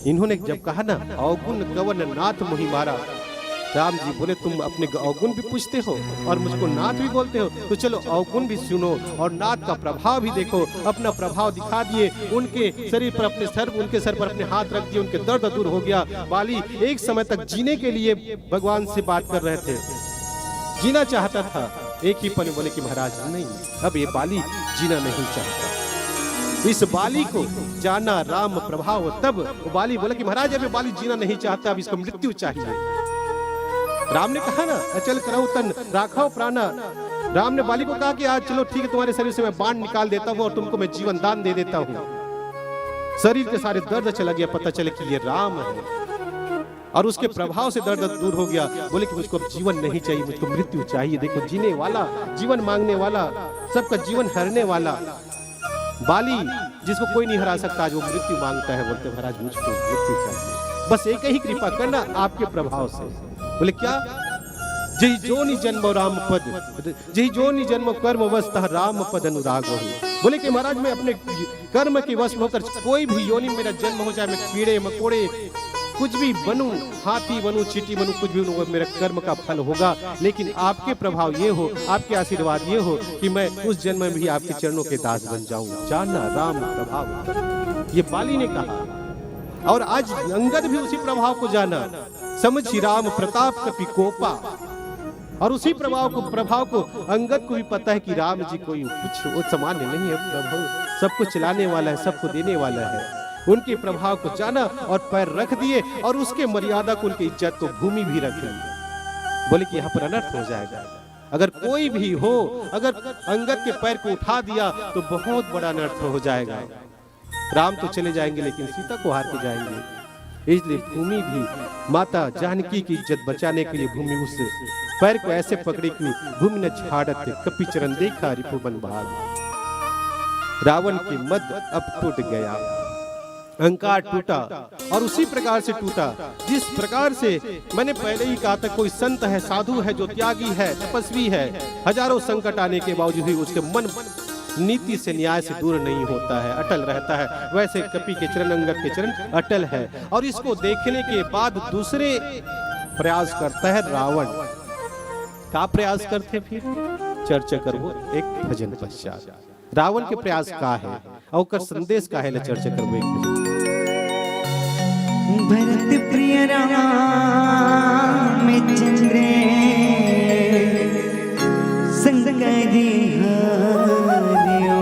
इन्होंने जब कहा ना अवगुण कवन नाथ मोहि मारा, राम जी बोले तुम अपने अवगुण भी पूछते हो और मुझको नाथ भी बोलते हो, तो चलो अवगुण भी सुनो और नाथ का प्रभाव भी देखो। अपना प्रभाव दिखा दिए, उनके शरीर पर उनके सर पर अपने हाथ रख दिए, उनके दर्द दूर हो गया। बाली एक समय तक जीने के लिए भगवान से बात कर रहे थे, जीना चाहता था, एक ही पल बोले कि महाराज नहीं, अब ये बाली जीना नहीं चाहता। इस बाली को जाना राम प्रभाव, तब बाली बोला कि महाराज अब बाली जीना नहीं चाहता, अब इसको मृत्यु चाहिए। राम ने कहा ना अचल करऊ तन राखाओ प्राणा। राम ने बाली को कहा कि आज चलो ठीक है, तुम्हारे शरीर से मैं बाण निकाल देता हूँ और तुमको मैं जीवन दान दे देता हूँ। शरीर के सारे दर्द चला गया, पता चले कि ये राम है। और उसके प्रभाव से दर्द दूर हो गया। बोले कि मुझको अब जीवन नहीं चाहिए, मुझको मृत्यु चाहिए। देखो, जीने वाला, जीवन मांगने वाला, सबका जीवन हरने वाला बाली, जिसको कोई नहीं हरा सकता, आज वो मृत्यु मांगता है। बोलते महाराज मुझको मृत्यु चाहिए, बस एक ही कृपा करना आपके प्रभाव से। बोले क्या? जय जोनि जन्म राम पद, जय जोनि जन्म कर्म वस्तः राम पद अनुराग हो। बोले कि महाराज मैं अपने कर्म के वश होकर कोई भी योनि मेरा जन्म हो जाए, मैं कीड़े मकोड़े कुछ भी बनूं, हाथी बनूं, चींटी बनूं, कुछ भी बनूं, मेरा कर्म का फल होगा। लेकिन आपके प्रभाव ये हो, आपके आशीर्वाद ये हो कि मैं उस जन्म में भी आपके चरणों के दास बन जाऊं। जाना राम प्रभाव, ये बाली ने कहा। और आज अंगद भी उसी प्रभाव को जाना। समझी राम प्रताप कपि कोपा, और उसी प्रभाव को अंगद को भी पता है कि राम जी कोई कुछ वो सामान्य नहीं है, प्रभु सबको चलाने वाला है, सबको देने वाला है। उनके प्रभाव को जाना और पैर रख दिए, और उसके मर्यादा को, उनकी इज्जत को भूमि भी रख दी। बोले कि यहाँ पर अनर्थ हो जाएगा, अगर कोई भी हो, अगर अंगद के पैर को उठा दिया तो बहुत बड़ा अनर्थ हो जाएगा। राम तो चले जाएंगे लेकिन सीता को हार के जाएंगे। इसलिए भूमि भी माता जानकी की इज्जत बचाने के लिए भूमि उस पैर को ऐसे पकड़ी कि भूमि ने झाड़त कपि चरण देखा रिपुबन भाग। रावण की मद अब टूट गया, अहंकार टूटा, और उसी प्रकार से टूटा जिस प्रकार से मैंने पहले ही कहा था, कोई संत है, साधु है, जो त्यागी है, तपस्वी है, हजारों संकट आने के बावजूद भी उसके मन नीति से, न्याय से दूर नहीं होता है, अटल रहता है। वैसे कपि के चरण, अंगद के चरण अटल है। और इसको देखने के बाद दूसरे प्रयास करता है रावण। क्या प्रयास करते फिर चर्चा करो एक भजन पश्चात। रावण के प्रयास का है और संदेश का है, चर्चा करो एक भजन। भरत प्रिय राम चंद्र संग करी हरियो,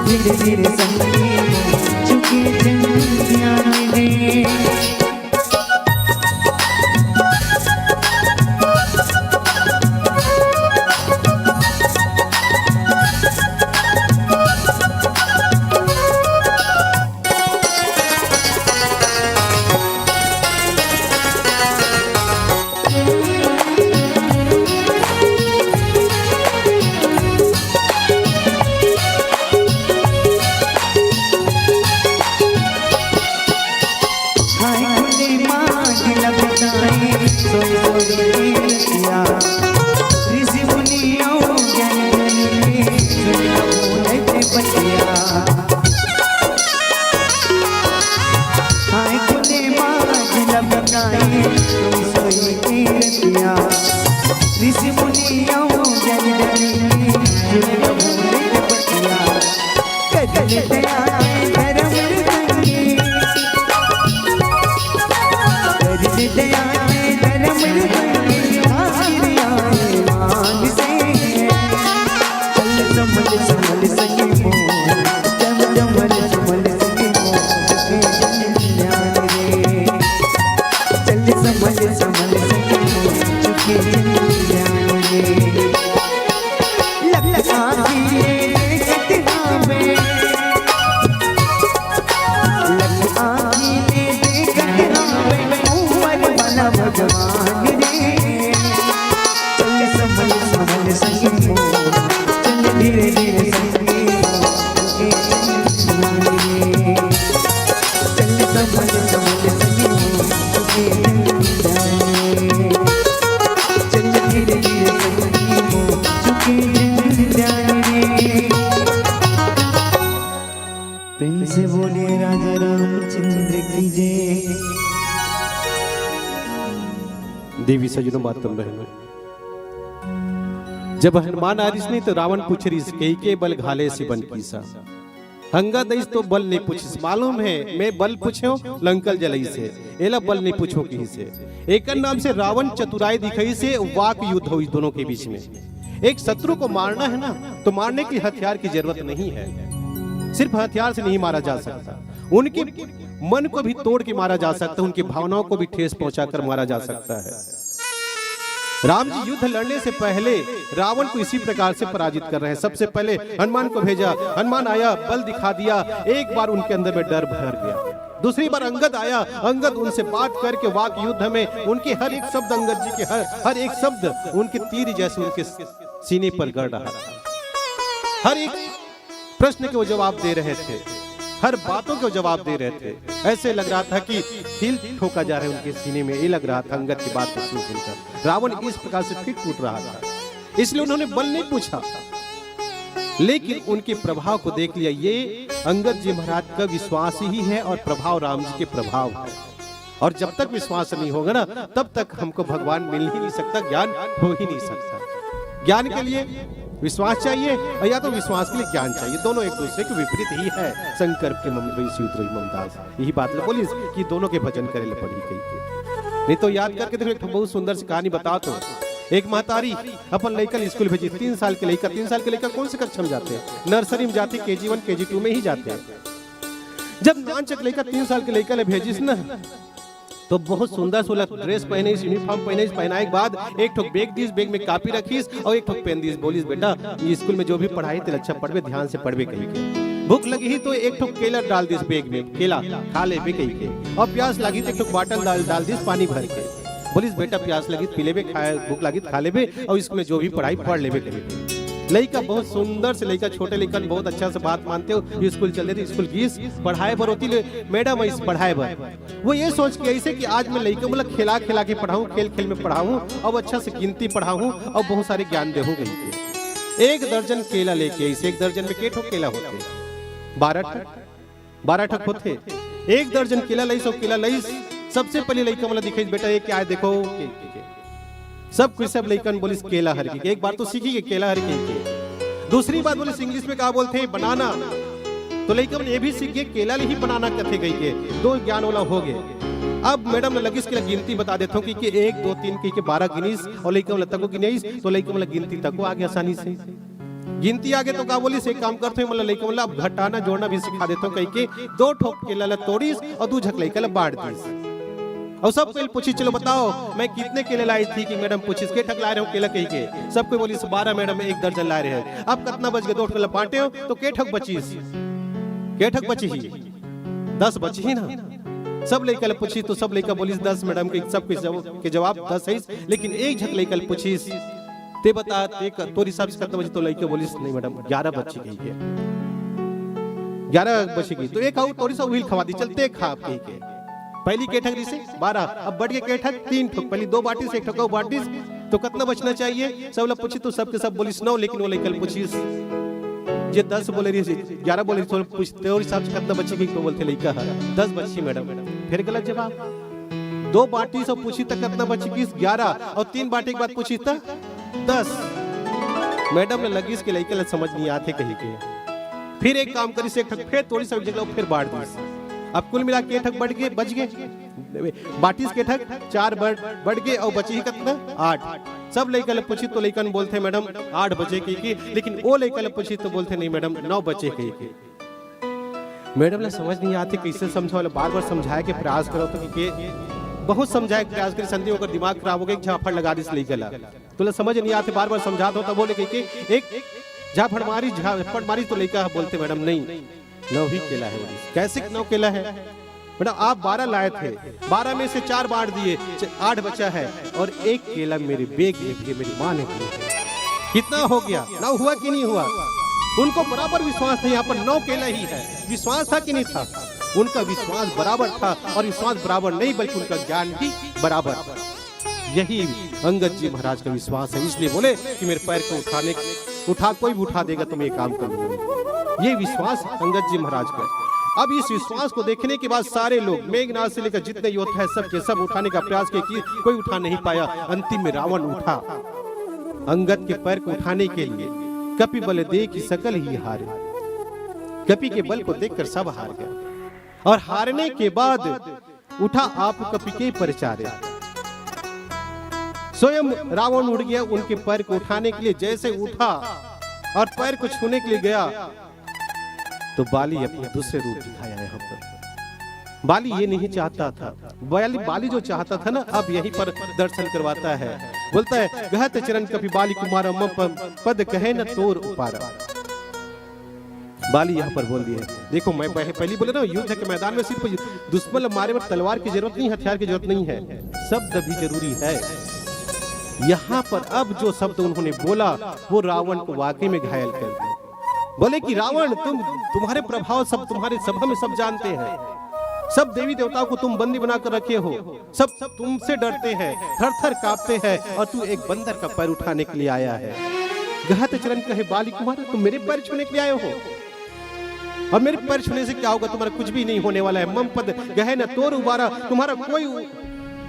धीरे धीरे संगी चुके भगवान रे चल संभल संभल संगी हो चल धीरे धीरे संगी हो चल संभल संभल संगी हो चल धीरे धीरे संगी हो चुके जाने प्रेम से बोले राजा रामचंद्र की जय। देवी सजनों मातम बहनों, जब हनुमान आरिस नहीं तो रावण पूछ रही कही के बल घाले से बन कीसा हंगा दईस तो बल नहीं पूछिस। मालूम है मैं बल पूछो लंकल जलई से एला बल नहीं पूछो कहीं से। एक नाम से रावण चतुराई दिखाई से वाक युद्ध हुई दोनों के बीच में। एक शत्रु को मारना है ना तो मारने की हथियार की जरूरत नहीं है, सिर्फ हथियार से नहीं मारा जा सकता, उनके मन को भी तोड़ के मारा जा सकता है, उनकी भावनाओं को भी ठेस पहुंचाकर मारा जा सकता है। राम जी युद्ध लड़ने से पहले रावण को इसी प्रकार से पराजित कर रहे हैं। सबसे पहले हनुमान को भेजा, हनुमान आया, बल दिखा दिया, एक बार उनके अंदर में डर भर गया। दूसरी बार अंगद आया, अंगद उनसे बात करके वाक युद्ध में उनके हर एक शब्द, अंगद जी के हर एक शब्द उनके तीर जैसे उनके सीने पर गड़ रहा था। हर एक प्रश्न के वो जवाब दे रहे थे, हर बातों को जवाब दे रहे थे। ऐसे लग रहा था कि दिल ठोका जा रहा है उनके सीने में, ये लग रहा था अंगद की बात को सुनकर। रावण इस प्रकार से फिर टूट रहा था, इसलिए उन्होंने बल नहीं पूछा, लेकिन उनके प्रभाव को देख लिया। ये अंगद जी महाराज का विश्वास ही है और प्रभाव राम जी के प्रभाव है। और जब तक विश्वास नहीं होगा ना तब तक हमको भगवान मिल ही नहीं सकता, ज्ञान हो ही नहीं सकता। ज्ञान के लिए विश्वास चाहिए और या तो विश्वास के लिए ज्ञान चाहिए, दोनों एक दूसरे के विपरीत ही है। शंकर के ममदास यही बात बोली कि दोनों के भजन करे पड़ी कही। नहीं तो याद करके देखो, एक बहुत सुंदर सी कहानी बता तो। एक महतारी अपन लड़का स्कूल भेजी, 3 साल के लड़का। 3 साल के लड़का कौन से कक्षा में जाते हैं? नर्सरी में जाते, KG1 KG2 में ही जाते हैं। जब नानचक लड़का 3 साल के लड़का ले भेजिस ना तो बहुत सुंदर सुलभ ड्रेस पहने, यूनिफॉर्म पहनाए के बाद एक ठोक बैग दीस, बैग में कॉपी रखीस और एक ठोक पेन दीस। बोलिस बेटा ये स्कूल में जो भी पढ़ाई तेल अच्छा पढ़वे, ध्यान से पढ़वे कही के। भूख लगी ही तो एक ठोक केला डाल दीस बैग में, केला खा ले भी कही के। और प्यास लगी तो एक ठोक बॉटल डाल दीस पानी भर के। बोलिस बेटा प्यास लगी पी लेबे, खाए भूख लगी खा लेबे और स्कूल में जो भी पढ़ाई पढ़ लेबे कही। लड़का बहुत सुंदर से लड़का, छोटे लड़का बहुत अच्छा से बात मानते हो। स्कूल चल रहे थे, स्कूल गीस पढ़ाए बर होती मैडम इस पढ़ाए बर। वो ये सोच के ऐसे कि आज मैं लड़का मतलब खिला के पढ़ाऊं, खेल में पढ़ाऊं और अच्छा से गिनती पढ़ाऊं और बहुत सारे ज्ञान देहूं गई। 1 दर्जन केला लेके, इसे 1 दर्जन में के ठोक केला होते? 12 ठक होते। 1 दर्जन केला लईस और केला लईस। सबसे पहले लड़का मतलब दिखाई बेटा ये क्या है देखो, सब कुछ सब लड़कन बोलिस केला हर के। एक बार तो सीखी के केला हर के। दूसरी बात बोलिस इंग्लिश में क्या बोलते हैं? बनाना। तो लड़कन ये भी सीख गए केला ही बनाना कथे गई के। 2 ज्ञान वाला हो गए। अब मैडम ने लगी इसके गिनती बता देता हूँ कि 1 2 3 की 12 गिनीस और लड़कन तक को गिनीस तो लड़कन मतलब गिनती तक को आगे आसानी से। गिनती आगे तो क्या बोलिस एक काम करते हैं मतलब लड़कन मतलब घटाना जोड़ना भी सिखा देता हूँ। कहीं के 2 ठोक केला तोड़ीस और 2 झक लड़का बांट दीस। और सब कोई पूछी चलो बताओ मैं कितने केले लाई थी कि मैडम पूछिस के ठक ला रहे हो केला कही के। सब कोई बोलिस 12 मैडम 1 दर्जन ला रहे हैं। अब कितना बच गए? 2 ठक बांटे हो तो के ठक बचीस? के ठक बची ही 10 बची ही ना। सब लड़का पूछी तो सब लड़का बोलिस 10 मैडम के। सब के जवाब 10 है, लेकिन एक झक लड़का पूछीस ते बता ते तोरी हिसाब से कितना बची? तो लड़का बोलिस नहीं मैडम 11 बची गई के। 11 बची गई तो एक आउ तोरी सा उहिल खवा दी, चलते खा कही के। पहली के ठक से 12, अब बढ़ के ठक 3 ठोक। पहली 2 बाटी से 1 ठोक बाटी तो कितना बचना चाहिए? सब लोग पूछी तो सबके सब बोलिस 9, लेकिन वो लड़का पूछीस ये 10 बोले रही 11 बोले तो पूछते और हिसाब से कितना बचेगी? तो बोलते लड़का 10 बची मैडम। फिर गलत जवाब। 2 बाटी से पूछी तक कितना बचेगी? 11 और 3 बाटी के बाद पूछी तक 10। मैडम ने लगी इसके लड़के समझ नहीं आते कहीं के। फिर एक काम करी से 1 ठक फिर थोड़ी सी जगह फिर बांट दी। अब कुल मिला के ठक बढ़ गए, बच गए बाटीस के ठक 4 बढ़ गए और बची ही कितना? 8। सब लड़का पूछी तो लड़कन बोलते मैडम 8 बचे की, लेकिन वो लड़का पूछी तो बोलते नहीं मैडम 9 बचे की। मैडम ने समझ नहीं आती कैसे समझाओ। बार बार समझाए के प्रयास करो तो बहुत समझाए प्रयास करी, संधि होकर दिमाग खराब हो गया, झाफड़ लगा दी लड़का। तुला समझ नहीं आते, बार बार समझा दो, तब बोले कि एक झापड़ मारी तो लेकर बोलते मैडम नहीं 9 ही केला है। कैसे 9 केला है बेटा? आप 12 लाए थे, 12 में से 4 बांट दिए, 8 बचा है, और 1 केला मेरे बेग में भी मेरी माँ ने दिया। कितना हो गया? 9 हुआ कि नहीं हुआ? उनको बराबर विश्वास था, यहाँ पर 9 केला ही है। विश्वास था कि नहीं था? उनका विश्वास बराबर था, और विश्वास बराबर नहीं बल्कि उनका ज्ञान भी बराबर था। यही अंगद जी महाराज का विश्वास है, इसलिए बोले कि मेरे पैर को कोई भी उठा देगा तो मैं ये काम करूंगा। ये विश्वास अंगद जी महाराज का। अब इस विश्वास को देखने के बाद सारे लोग मेघनाथ से लेकर जितने योद्धा है सब के सब उठाने का प्रयास किए, कोई उठा नहीं पाया। अंतिम में रावण उठा अंगद के पैर को उठाने के लिए। कपि बल देखि सकल ही हारे, कपि के बल को देखकर सब हार गए, और हारने के बाद उठा आप कपि के परचारे। स्वयं रावण उड़ गया उनके पैर को उठाने के लिए। जैसे उठा और पैर को छूने के लिए गया तो बाली अपने दूसरे रूप दिखाया यहाँ पर। बाली ये नहीं चाहता था, बाली जो चाहता था ना, अब यहीं पर दर्शन करवाता है। बोलता है गहत चरण कपि बाली कुमार पद कहे न तोर उपारा। बाली यहाँ पर बोल दिया, देखो मैं पहली बोले ना, युद्ध के मैदान में सिर्फ दुश्मन मारे में तलवार की जरूरत नहीं, हथियार की जरूरत नहीं है, शब्द भी जरूरी है। यहाँ पर अब जो शब्द उन्होंने बोला वो रावण को वाकई में घायल कर दिया। बोले कि रावण तुम्हारे प्रभाव सब तुम्हारे सभा में सब जानते हैं, सब देवी देवताओं को तुम बंदी बनाकर रखे हो, सब तुमसे डरते हैं, थर थर कांपते हैं, और तू एक बंदर का पैर उठाने के लिए आया है। गहत चरण कहे बाली कुमार, तुम मेरे पैर छूने के लिए आए हो, और मेरे पैर छूने से क्या होगा? तुम्हारा कुछ भी नहीं होने वाला है। मम पद गहे न तोर उबारा, तुम्हारा कोई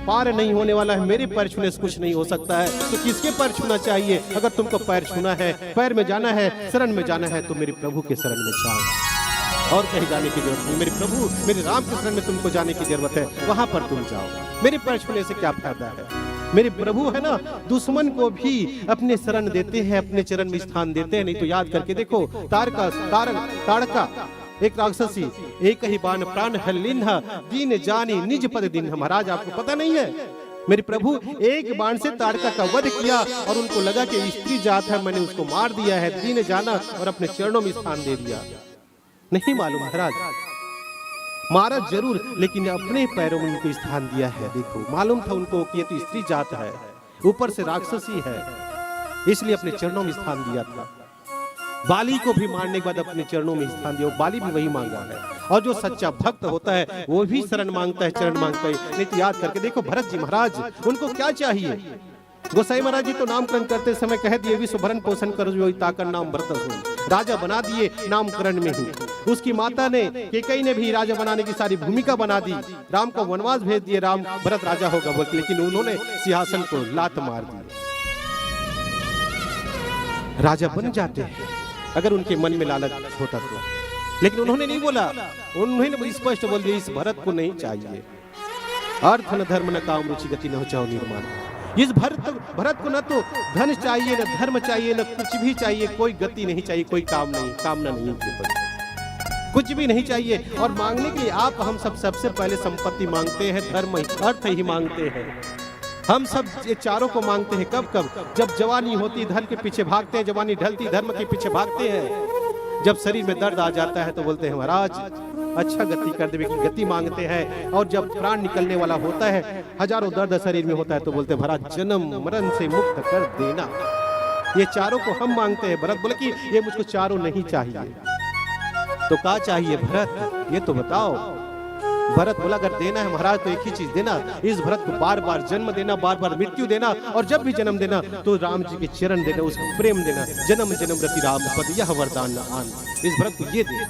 पार नहीं होने वाला है। मेरे पैर छूने से कुछ नहीं हो सकता है, तो किसके पैर छूना चाहिए? अगर तुमको पैर छूना है, पैर में जाना है, शरण में जाना है, तो मेरे प्रभु के शरण में जाओ, और कहीं जाने की जरूरत नहीं। मेरे प्रभु मेरे राम के शरण में तुमको जाने की जरूरत है, वहां पर तुम जाओ। मेरे पैर छूने से क्या फायदा है? मेरे प्रभु है ना, दुश्मन को भी अपने शरण देते हैं, अपने चरण में स्थान देते हैं। नहीं तो याद करके देखो, ताड़का एक राक्षसी, एक ही बाण प्राण हल्लिन्हा, दीन जानी निज पद दिन। महाराज आपको पता नहीं है, मेरे प्रभु एक बाण से ताड़का का वध किया, और उनको लगा कि स्त्री जात है, मैंने उसको मार दिया है, दीन जाना, और अपने चरणों में स्थान दे दिया। नहीं मालूम महाराज, मारा जरूर, लेकिन अपने पैरों में उनको स्थान दिया है। देखो, मालूम था उनको कि ये तो स्त्री जात है, ऊपर से राक्षसी है, इसलिए अपने चरणों में स्थान दिया था। बाली को भी मारने के बाद अपने चरणों में स्थान दिया। बाली भी वही मांगा है, और जो सच्चा भक्त होता है वो भी शरण मांगता है, चरण मांगता है। नहीं तो याद करके देखो, भरत जी महाराज उनको क्या चाहिए? गोसाई महाराज जी तो नामकरण करते समय कह दिए, विश्व भरण पोषण कर जो ताकर नाम भरत हो। राजा बना दिए नामकरण में ही। उसकी माता ने कैकेयी ने भी राजा बनाने की सारी भूमिका बना दी, राम को वनवास भेज दिए, राम भरत राजा होगा बोल, लेकिन उन्होंने सिंहासन को लात मार दी। राजा बन जाते हैं अगर उनके मन में लालच होता तो, लेकिन उन्होंने नहीं बोला, उन्होंने स्पष्ट बोल दिया, इस भरत को नहीं चाहिए। अर्थ न धर्म न काम रुचि गति न हो चाहो निर्माण। इस भरत को न तो धन चाहिए, न धर्म चाहिए, न कुछ भी चाहिए, कोई गति नहीं चाहिए, कोई काम नहीं, कामना नहीं उनके पास, कुछ भी नहीं चाहिए। और मांगने के लिए आप हम सब सबसे पहले संपत्ति मांगते हैं, धर्म अर्थ ही मांगते हैं। हम सब ये चारों को मांगते हैं। कब कब? जब जवानी होती धन के पीछे भागते हैं, जवानी ढलती धर्म के पीछे भागते हैं। जब शरीर में दर्द आ जाता है तो बोलते हैं महाराज अच्छा गति कर देवे की गति मांगते हैं। और जब प्राण निकलने वाला होता है, हजारों दर्द शरीर में होता है, तो बोलते हैं महाराज जन्म मरण से मुक्त कर देना। ये चारों को हम मांगते हैं। भरत बोले कि ये मुझको चारों नहीं चाहिए। तो क्या चाहिए भरत, ये तो बताओ। भरत बोला अगर देना है महाराज तो एक ही चीज देना, इस भरत को बार बार जन्म देना, बार बार मृत्यु देना, और जब भी जन्म देना तो राम जी के चरण देना, उसको प्रेम देना। जन्म जन्म रति राम पद यह वरदान न आन। इस भरत को ये दे।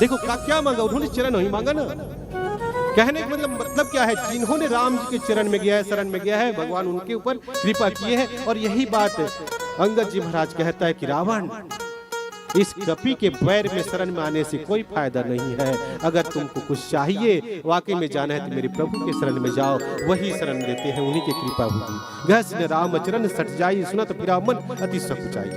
देखो क्या मांगा उन्होंने? चरण नहीं मांगा ना। कहने का मतलब क्या है? जिन्होंने राम जी के चरण में गया है, शरण में गया है, भगवान उनके ऊपर कृपा किए हैं। और यही बात अंगद जी महाराज कहता है कि रावण, इस कपि के पैर में शरण में आने से कोई फायदा नहीं है। अगर तुमको कुछ चाहिए, वाकई में जाना है, तो मेरे प्रभु के शरण में जाओ, वही शरण देते हैं, उन्हीं की कृपा होगी। घस राम चरण सट जाई, सुनत फिरा मन अति सकुचाई।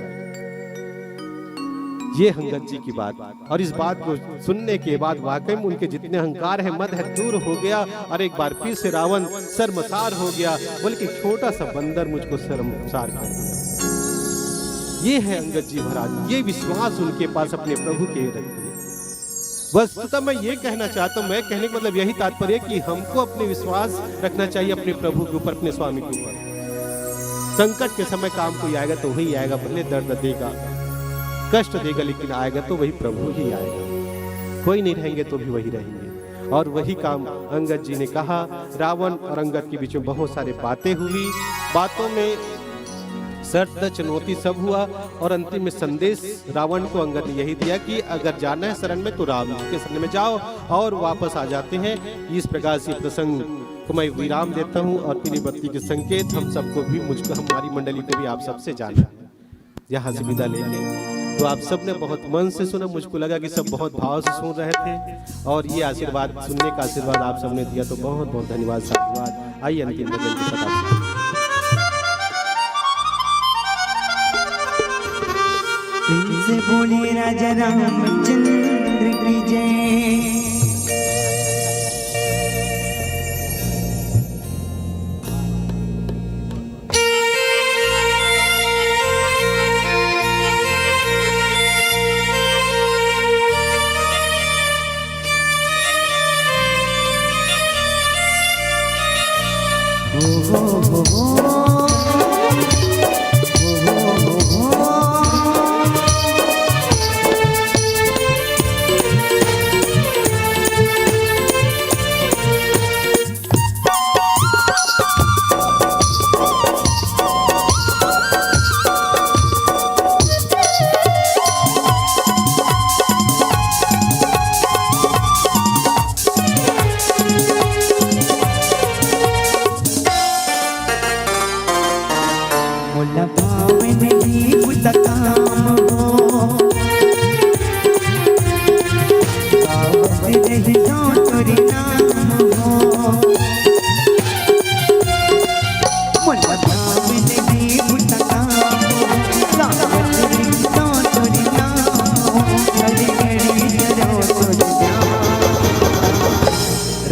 ये अंगद जी की बात, और इस बात को सुनने के बाद वाकई में उनके जितने अहंकार है, मद है, दूर हो गया। और एक बार फिर से रावण शर्मसार हो गया, बोले कि छोटा सा बंदर मुझको शर्मसार कर दिया। ये है अंगद जी महाराज, ये विश्वास उनके पास अपने प्रभु के रख दिए। बस तो मैं ये कहना चाहता हूँ, मैं कहने का मतलब यही तात्पर्य कि हमको अपने विश्वास रखना चाहिए अपने प्रभु के ऊपर, अपने स्वामी के ऊपर। संकट के समय काम कोई आएगा तो वही आएगा, भले दर्द देगा, कष्ट देगा, लेकिन आएगा तो वही प्रभु ही आएगा। कोई नहीं रहेंगे तो भी वही रहेंगे। और वही काम अंगद जी ने कहा। रावण और अंगद के बीच में बहुत सारे बातें हुई, बातों में शर्त चुनौती सब हुआ, और अंतिम में संदेश रावण को अंगद ने यही दिया कि अगर जाना है शरण में तो राम जी के शरण में जाओ, और वापस आ जाते हैं। इस प्रकार से प्रसंग को मैं विराम देता हूँ, और पीली बत्ती के संकेत हम सबको भी, मुझको, हमारी मंडली को भी आप सबसे जाना यहाँ से विदा लेके। तो आप सब ने बहुत मन से सुना, मुझको लगा कि सब बहुत भाव से सुन रहे थे, और ये आशीर्वाद, सुनने का आशीर्वाद आप सबने दिया, तो बहुत बहुत धन्यवाद, साधुवाद। आइए अंतिम भजन के साथ से बोलिए राजा रामचंद्र की जय।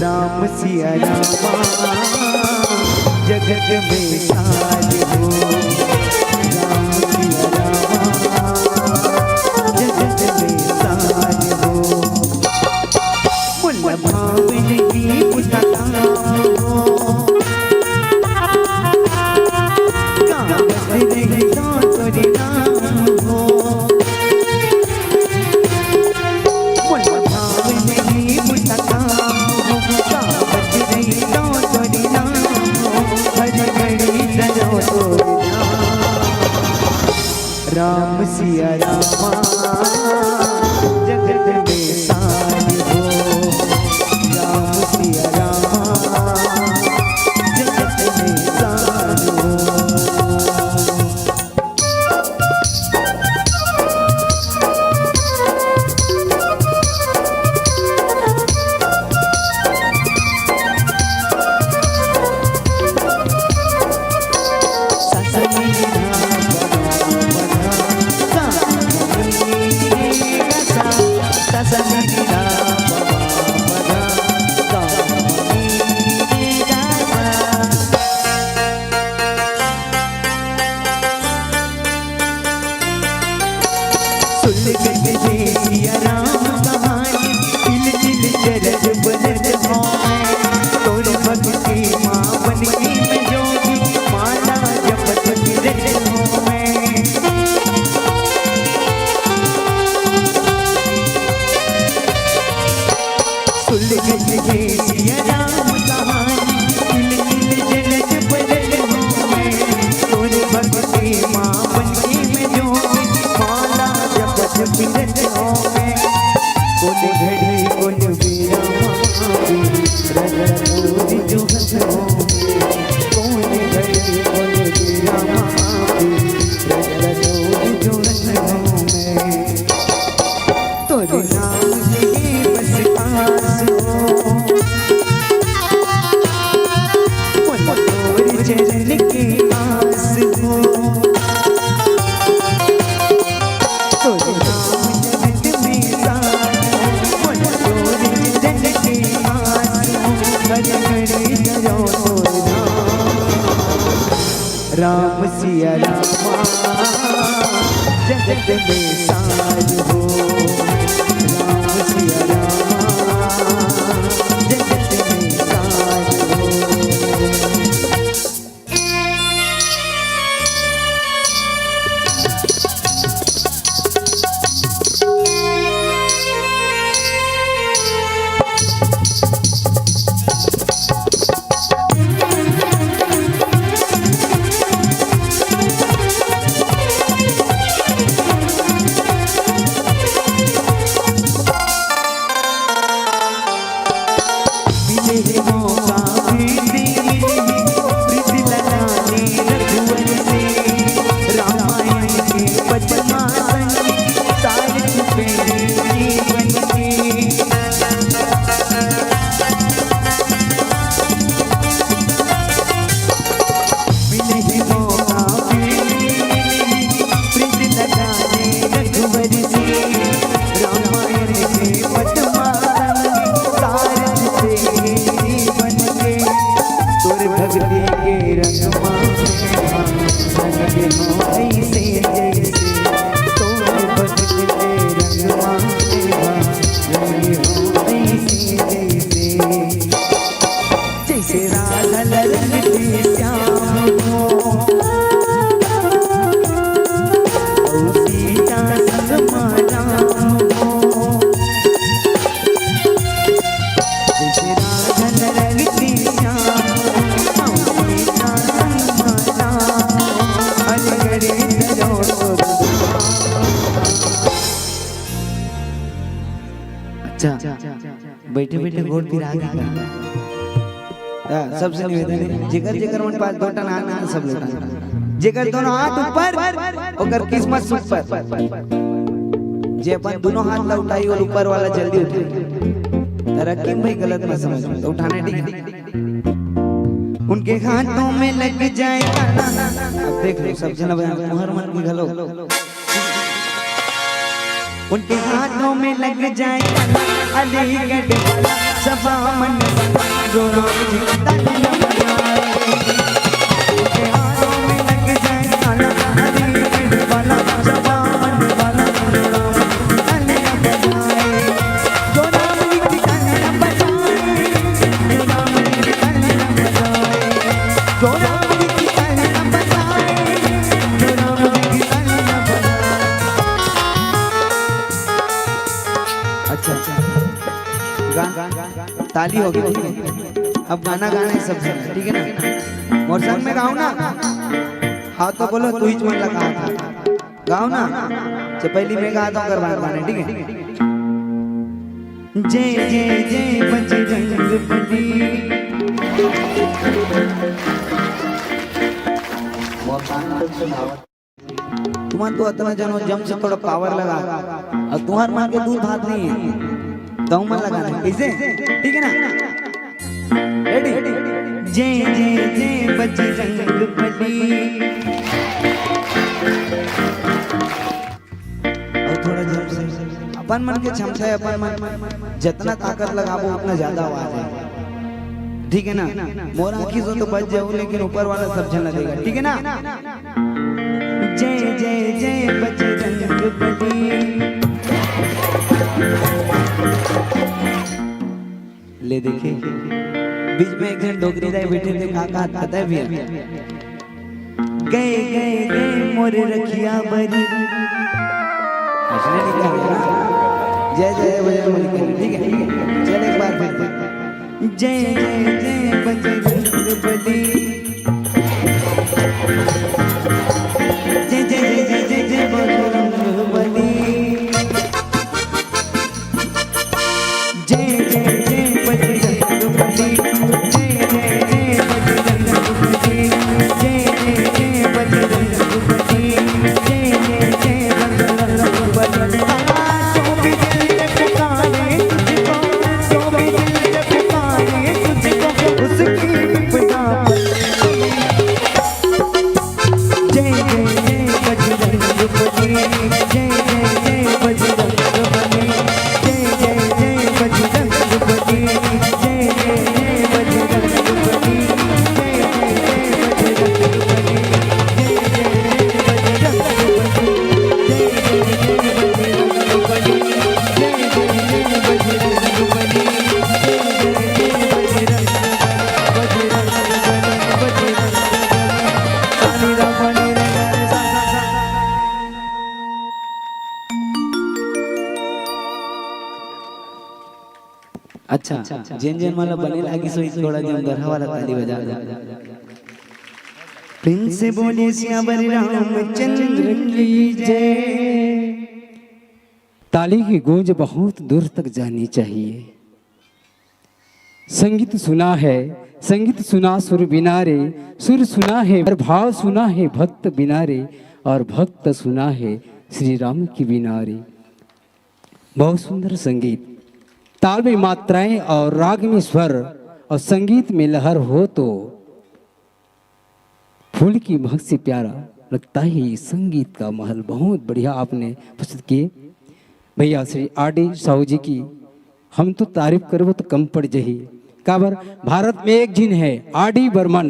राम सिया रामा जगत में साज हो, राम सिया रामा जगत में साज हो। मुल्ला भावन की पुतकाम हो, गावत रही तोरी नाम हो। मुल्ला भावन की पुतकाम हो, गावत रही तोरी नाम हो। हर घड़ी सजो तोरी नाम, राम सिया रामा जगत में साज हो, राम सिया रामा जगत में साज हो। जगत में साज हो राम सिया रामा, जगत में साज हो। बैठे बैठे गोड़ फिरा के सबसे निवेदन है जिगर जिगर मन पास दो टन आना सब लोटा जिगर दोनों हाथ ऊपर और किस्मत ऊपर जे अपन दोनों हाथ ला उठाई और ऊपर वाला जल्दी उठाई तरक्की भाई गलत मत समझ तो उठाना ठीक है उनके हाथों में लग जाए अब देख लो सब जना मुहर मन की घलो उनके हाथों में लग जाए अलीगढ़ सभा मन जो राम जी तालियां बजाए उनके हाथों में लग जाए अलीगढ़ वाला सभा मन वाला जो राम तालियां बजाए जो राम जी तालियां बजाए जो राम जी तालियां बजाए जो राम जी तालियां बजाए जो राम जी तालियां बजाए। अच्छा ताली हो गई अब गाना गाना है सब ठीक है ना और संग में गाओ ना हाँ तो बोलो तू ही मन लगा था गाओ ना तो पहली मैं गाता हूँ करवा गाने ठीक है जय जय जय बजरंग बली तुम्हारा तो इतना जनो जम से थोड़ा पावर लगा और तुम्हारे मां के दूध भात नहीं है तो मन लगाना कैसे ठीक है ना रेडी जय जय जय बजरंग बली और थोड़ा जम से अपन मन के क्षमता है अपन मन जितना ताकत लगाबो उतना ज्यादा आवाज है ठीक है ना मोर आंखी से तो बच जाओ लेकिन ऊपर वाला सब झलना देगा ठीक है ना जय जय जय बजरंग बली ले देखे बीच में एक जन डोगरी दाई बैठे थे काका पता है भैया गए गए गए मोर रखिया बरी असली निकाल जय जय बजरंग बली ठीक है चल एक बार फिर जय जय जय बजरंग बली जय जय जय जय जय बजरंग बली जय जय जय बजरंग बली जय जय जय बजरंग बली जय जय जय बजरंग बली जय जय जय बजरंग बली जो भी दिल से पुकारे तुझको जो भी दिल से पुकारे तुझको उसकी विपदा अच्छा जेन जेन वाला बने लागी सोई थोड़ा जन गरहा वाला ताली बजा प्रेम से बोले श्यावर रामचंद्र की जय। ताली की गूंज बहुत दूर तक जानी चाहिए। संगीत सुना है, संगीत सुना सुर बिना रे, सुर सुना है और भाव सुना है भक्त बिना रे, और भक्त सुना है श्री राम की बिना रे। बहुत सुंदर संगीत, ताल में मात्राएं और राग में स्वर और संगीत में लहर हो तो फूल की महक से प्यारा लगता है ये संगीत का महल। बहुत बढ़िया आपने प्रस्तुत किए भैया श्री R.D. साहू जी की। हम तो तारीफ करबो तो कम पड़ जही। काबर भारत में एक जिन है R.D. बर्मन,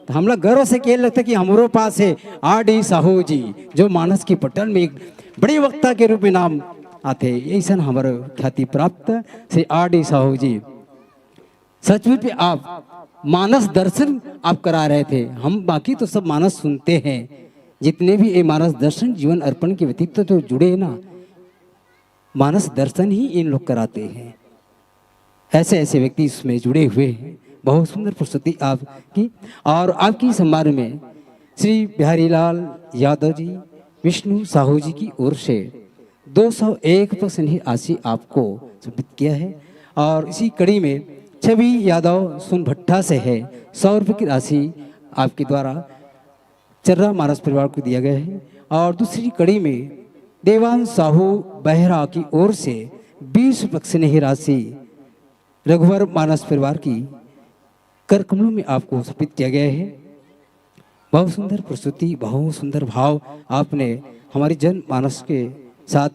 तो हमला गर्व से कह लगता कि हमारे पास है R.D. साहू जी, जो मानस की पटल में एक बड़े वक्ता के रूप में नाम आते। ऐसा हमारे ख्याति प्राप्त श्री R.D. साहू जी। सचमुच में आप मानस दर्शन आप करा रहे थे। हम बाकी तो सब मानस सुनते हैं, जितने भी ये मानस दर्शन जीवन अर्पण के व्यतीत तो जुड़े हैं ना, मानस दर्शन ही इन लोग कराते हैं। ऐसे ऐसे व्यक्ति इसमें जुड़े हुए हैं। बहुत सुंदर प्रस्तुति आपकी। और आपकी समारोह में श्री बिहारीलाल यादव जी, विष्णु साहू जी की ओर से 201% राशि आपको समर्पित किया है। और इसी कड़ी में छवि यादव सोनभट्टा से है 100 रुपये की राशि आपके द्वारा चर्रा मानस परिवार को दिया गया है। और दूसरी कड़ी में देवान साहू बहरा की ओर से 20 रुपये की राशि रघुवर मानस परिवार की कर कमलों में आपको समर्पित किया गया है। बहुत सुंदर प्रस्तुति, बहुत सुंदर भाव आपने हमारी जन मानस के साथ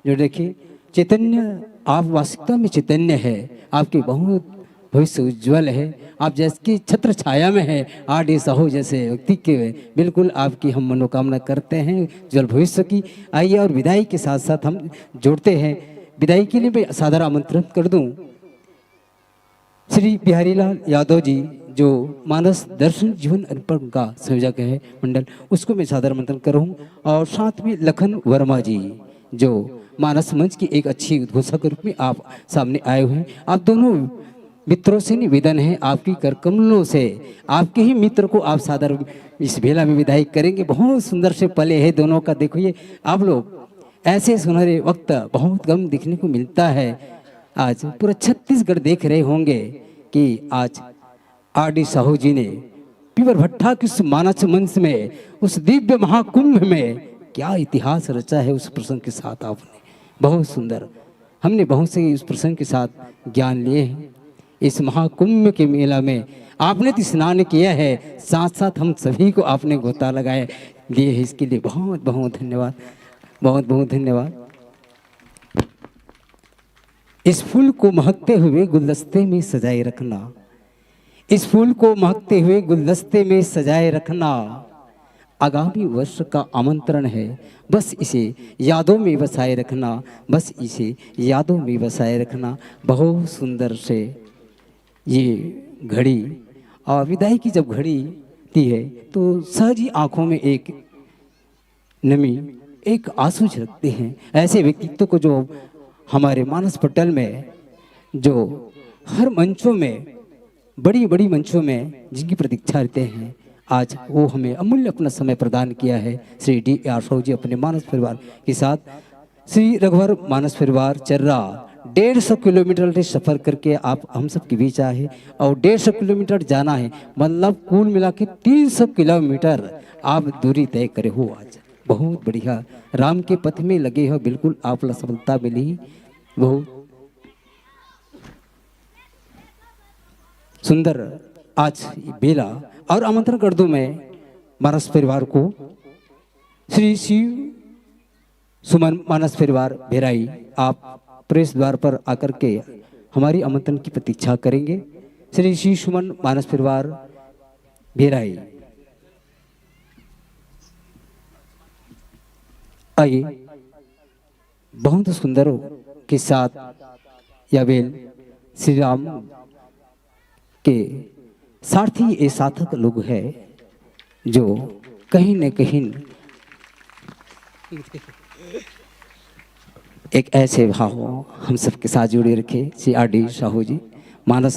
जो देखिए चैतन्य, आप वास्तविकता में चैतन्य है, आपके बहुत भविष्य उज्ज्वल है। आप जैसे छत्र छाया में है R.D. साहू जैसे व्यक्ति के बिल्कुल आपकी हम मनोकामना करते हैं उज्ज्वल भविष्य की। आइए और विदाई के साथ साथ हम जोड़ते हैं। विदाई के लिए मैं सादर आमंत्रण कर दूं श्री बिहारीलाल यादव जी, जो मानस दर्शन जीवन अर्पण का संयोजक है मंडल, उसको मैं सादर आमंत्रण करूँ। और साथ में लखन वर्मा जी, जो मानस मंच की एक अच्छी उद्घोषक के रूप में आप सामने आए हुए हैं। आप दोनों मित्रों से निवेदन है, आपकी कर कमलों से आपके ही मित्र को आप सादर इस बेला में विदाई करेंगे। बहुत सुंदर से पले है दोनों का। देखो ये आप लोग ऐसे सुनहरे वक्त बहुत कम दिखने को मिलता है। आज पूरा छत्तीसगढ़ देख रहे होंगे कि आज R.D. साहू जी ने पीवर भट्टा के उस मानस मंच में, उस दिव्य महाकुंभ में क्या इतिहास रचा है। उस प्रसंग के साथ आपने बहुत सुंदर, हमने बहुत से उस प्रसंग के साथ ज्ञान लिए हैं। इस महाकुंभ के मेला में आपने तो स्नान किया है, साथ साथ हम सभी को आपने गोता लगाए लिए है। इसके लिए बहुत बहुत धन्यवाद, बहुत बहुत धन्यवाद। इस फूल को महकते हुए गुलदस्ते में सजाए रखना, इस फूल को महकते हुए गुलदस्ते में सजाए रखना आगामी वर्ष का आमंत्रण है। बस इसे यादों में बसाए रखना, बस इसे यादों में बसाए रखना। बहुत सुंदर से ये घड़ी और विदाई की जब घड़ी दी है तो सहज ही आँखों में एक नमी, एक आंसू झलकते हैं। ऐसे व्यक्तित्व को जो हमारे मानस पटल में, जो हर मंचों में, बड़ी बड़ी मंचों में जिनकी प्रतीक्षा रहते हैं, आज वो हमें अमूल्य अपना समय प्रदान किया है। श्री D.R. साहू जी अपने मानस परिवार के साथ श्री रघुवर मानस परिवार चर्रा 150 किलोमीटर से सफ़र करके आप हम सब के बीच आए और 150 किलोमीटर जाना है, मतलब कुल मिला के 300 किलोमीटर आप दूरी तय करे हो। आज बहुत बढ़िया राम के पथ में लगे हो, बिल्कुल आप सफलता मिली। बहुत सुंदर आज बेला। और आमंत्रण कर दूं मैं मानस परिवार को, श्री शिव सुमन मानस परिवार भेराई, आप प्रेस द्वार पर आकर के हमारी आमंत्रण की प्रतीक्षा करेंगे। श्री शिव सुमन मानस परिवार भेराई, आइए बहुत सुंदर के साथ यावेल श्री राम के सारथी ये साधक लोग हैं जो कहीं न कहीं एक ऐसे भाव हम सबके साथ जुड़े रखे। श्री R.D. साहू जी मानस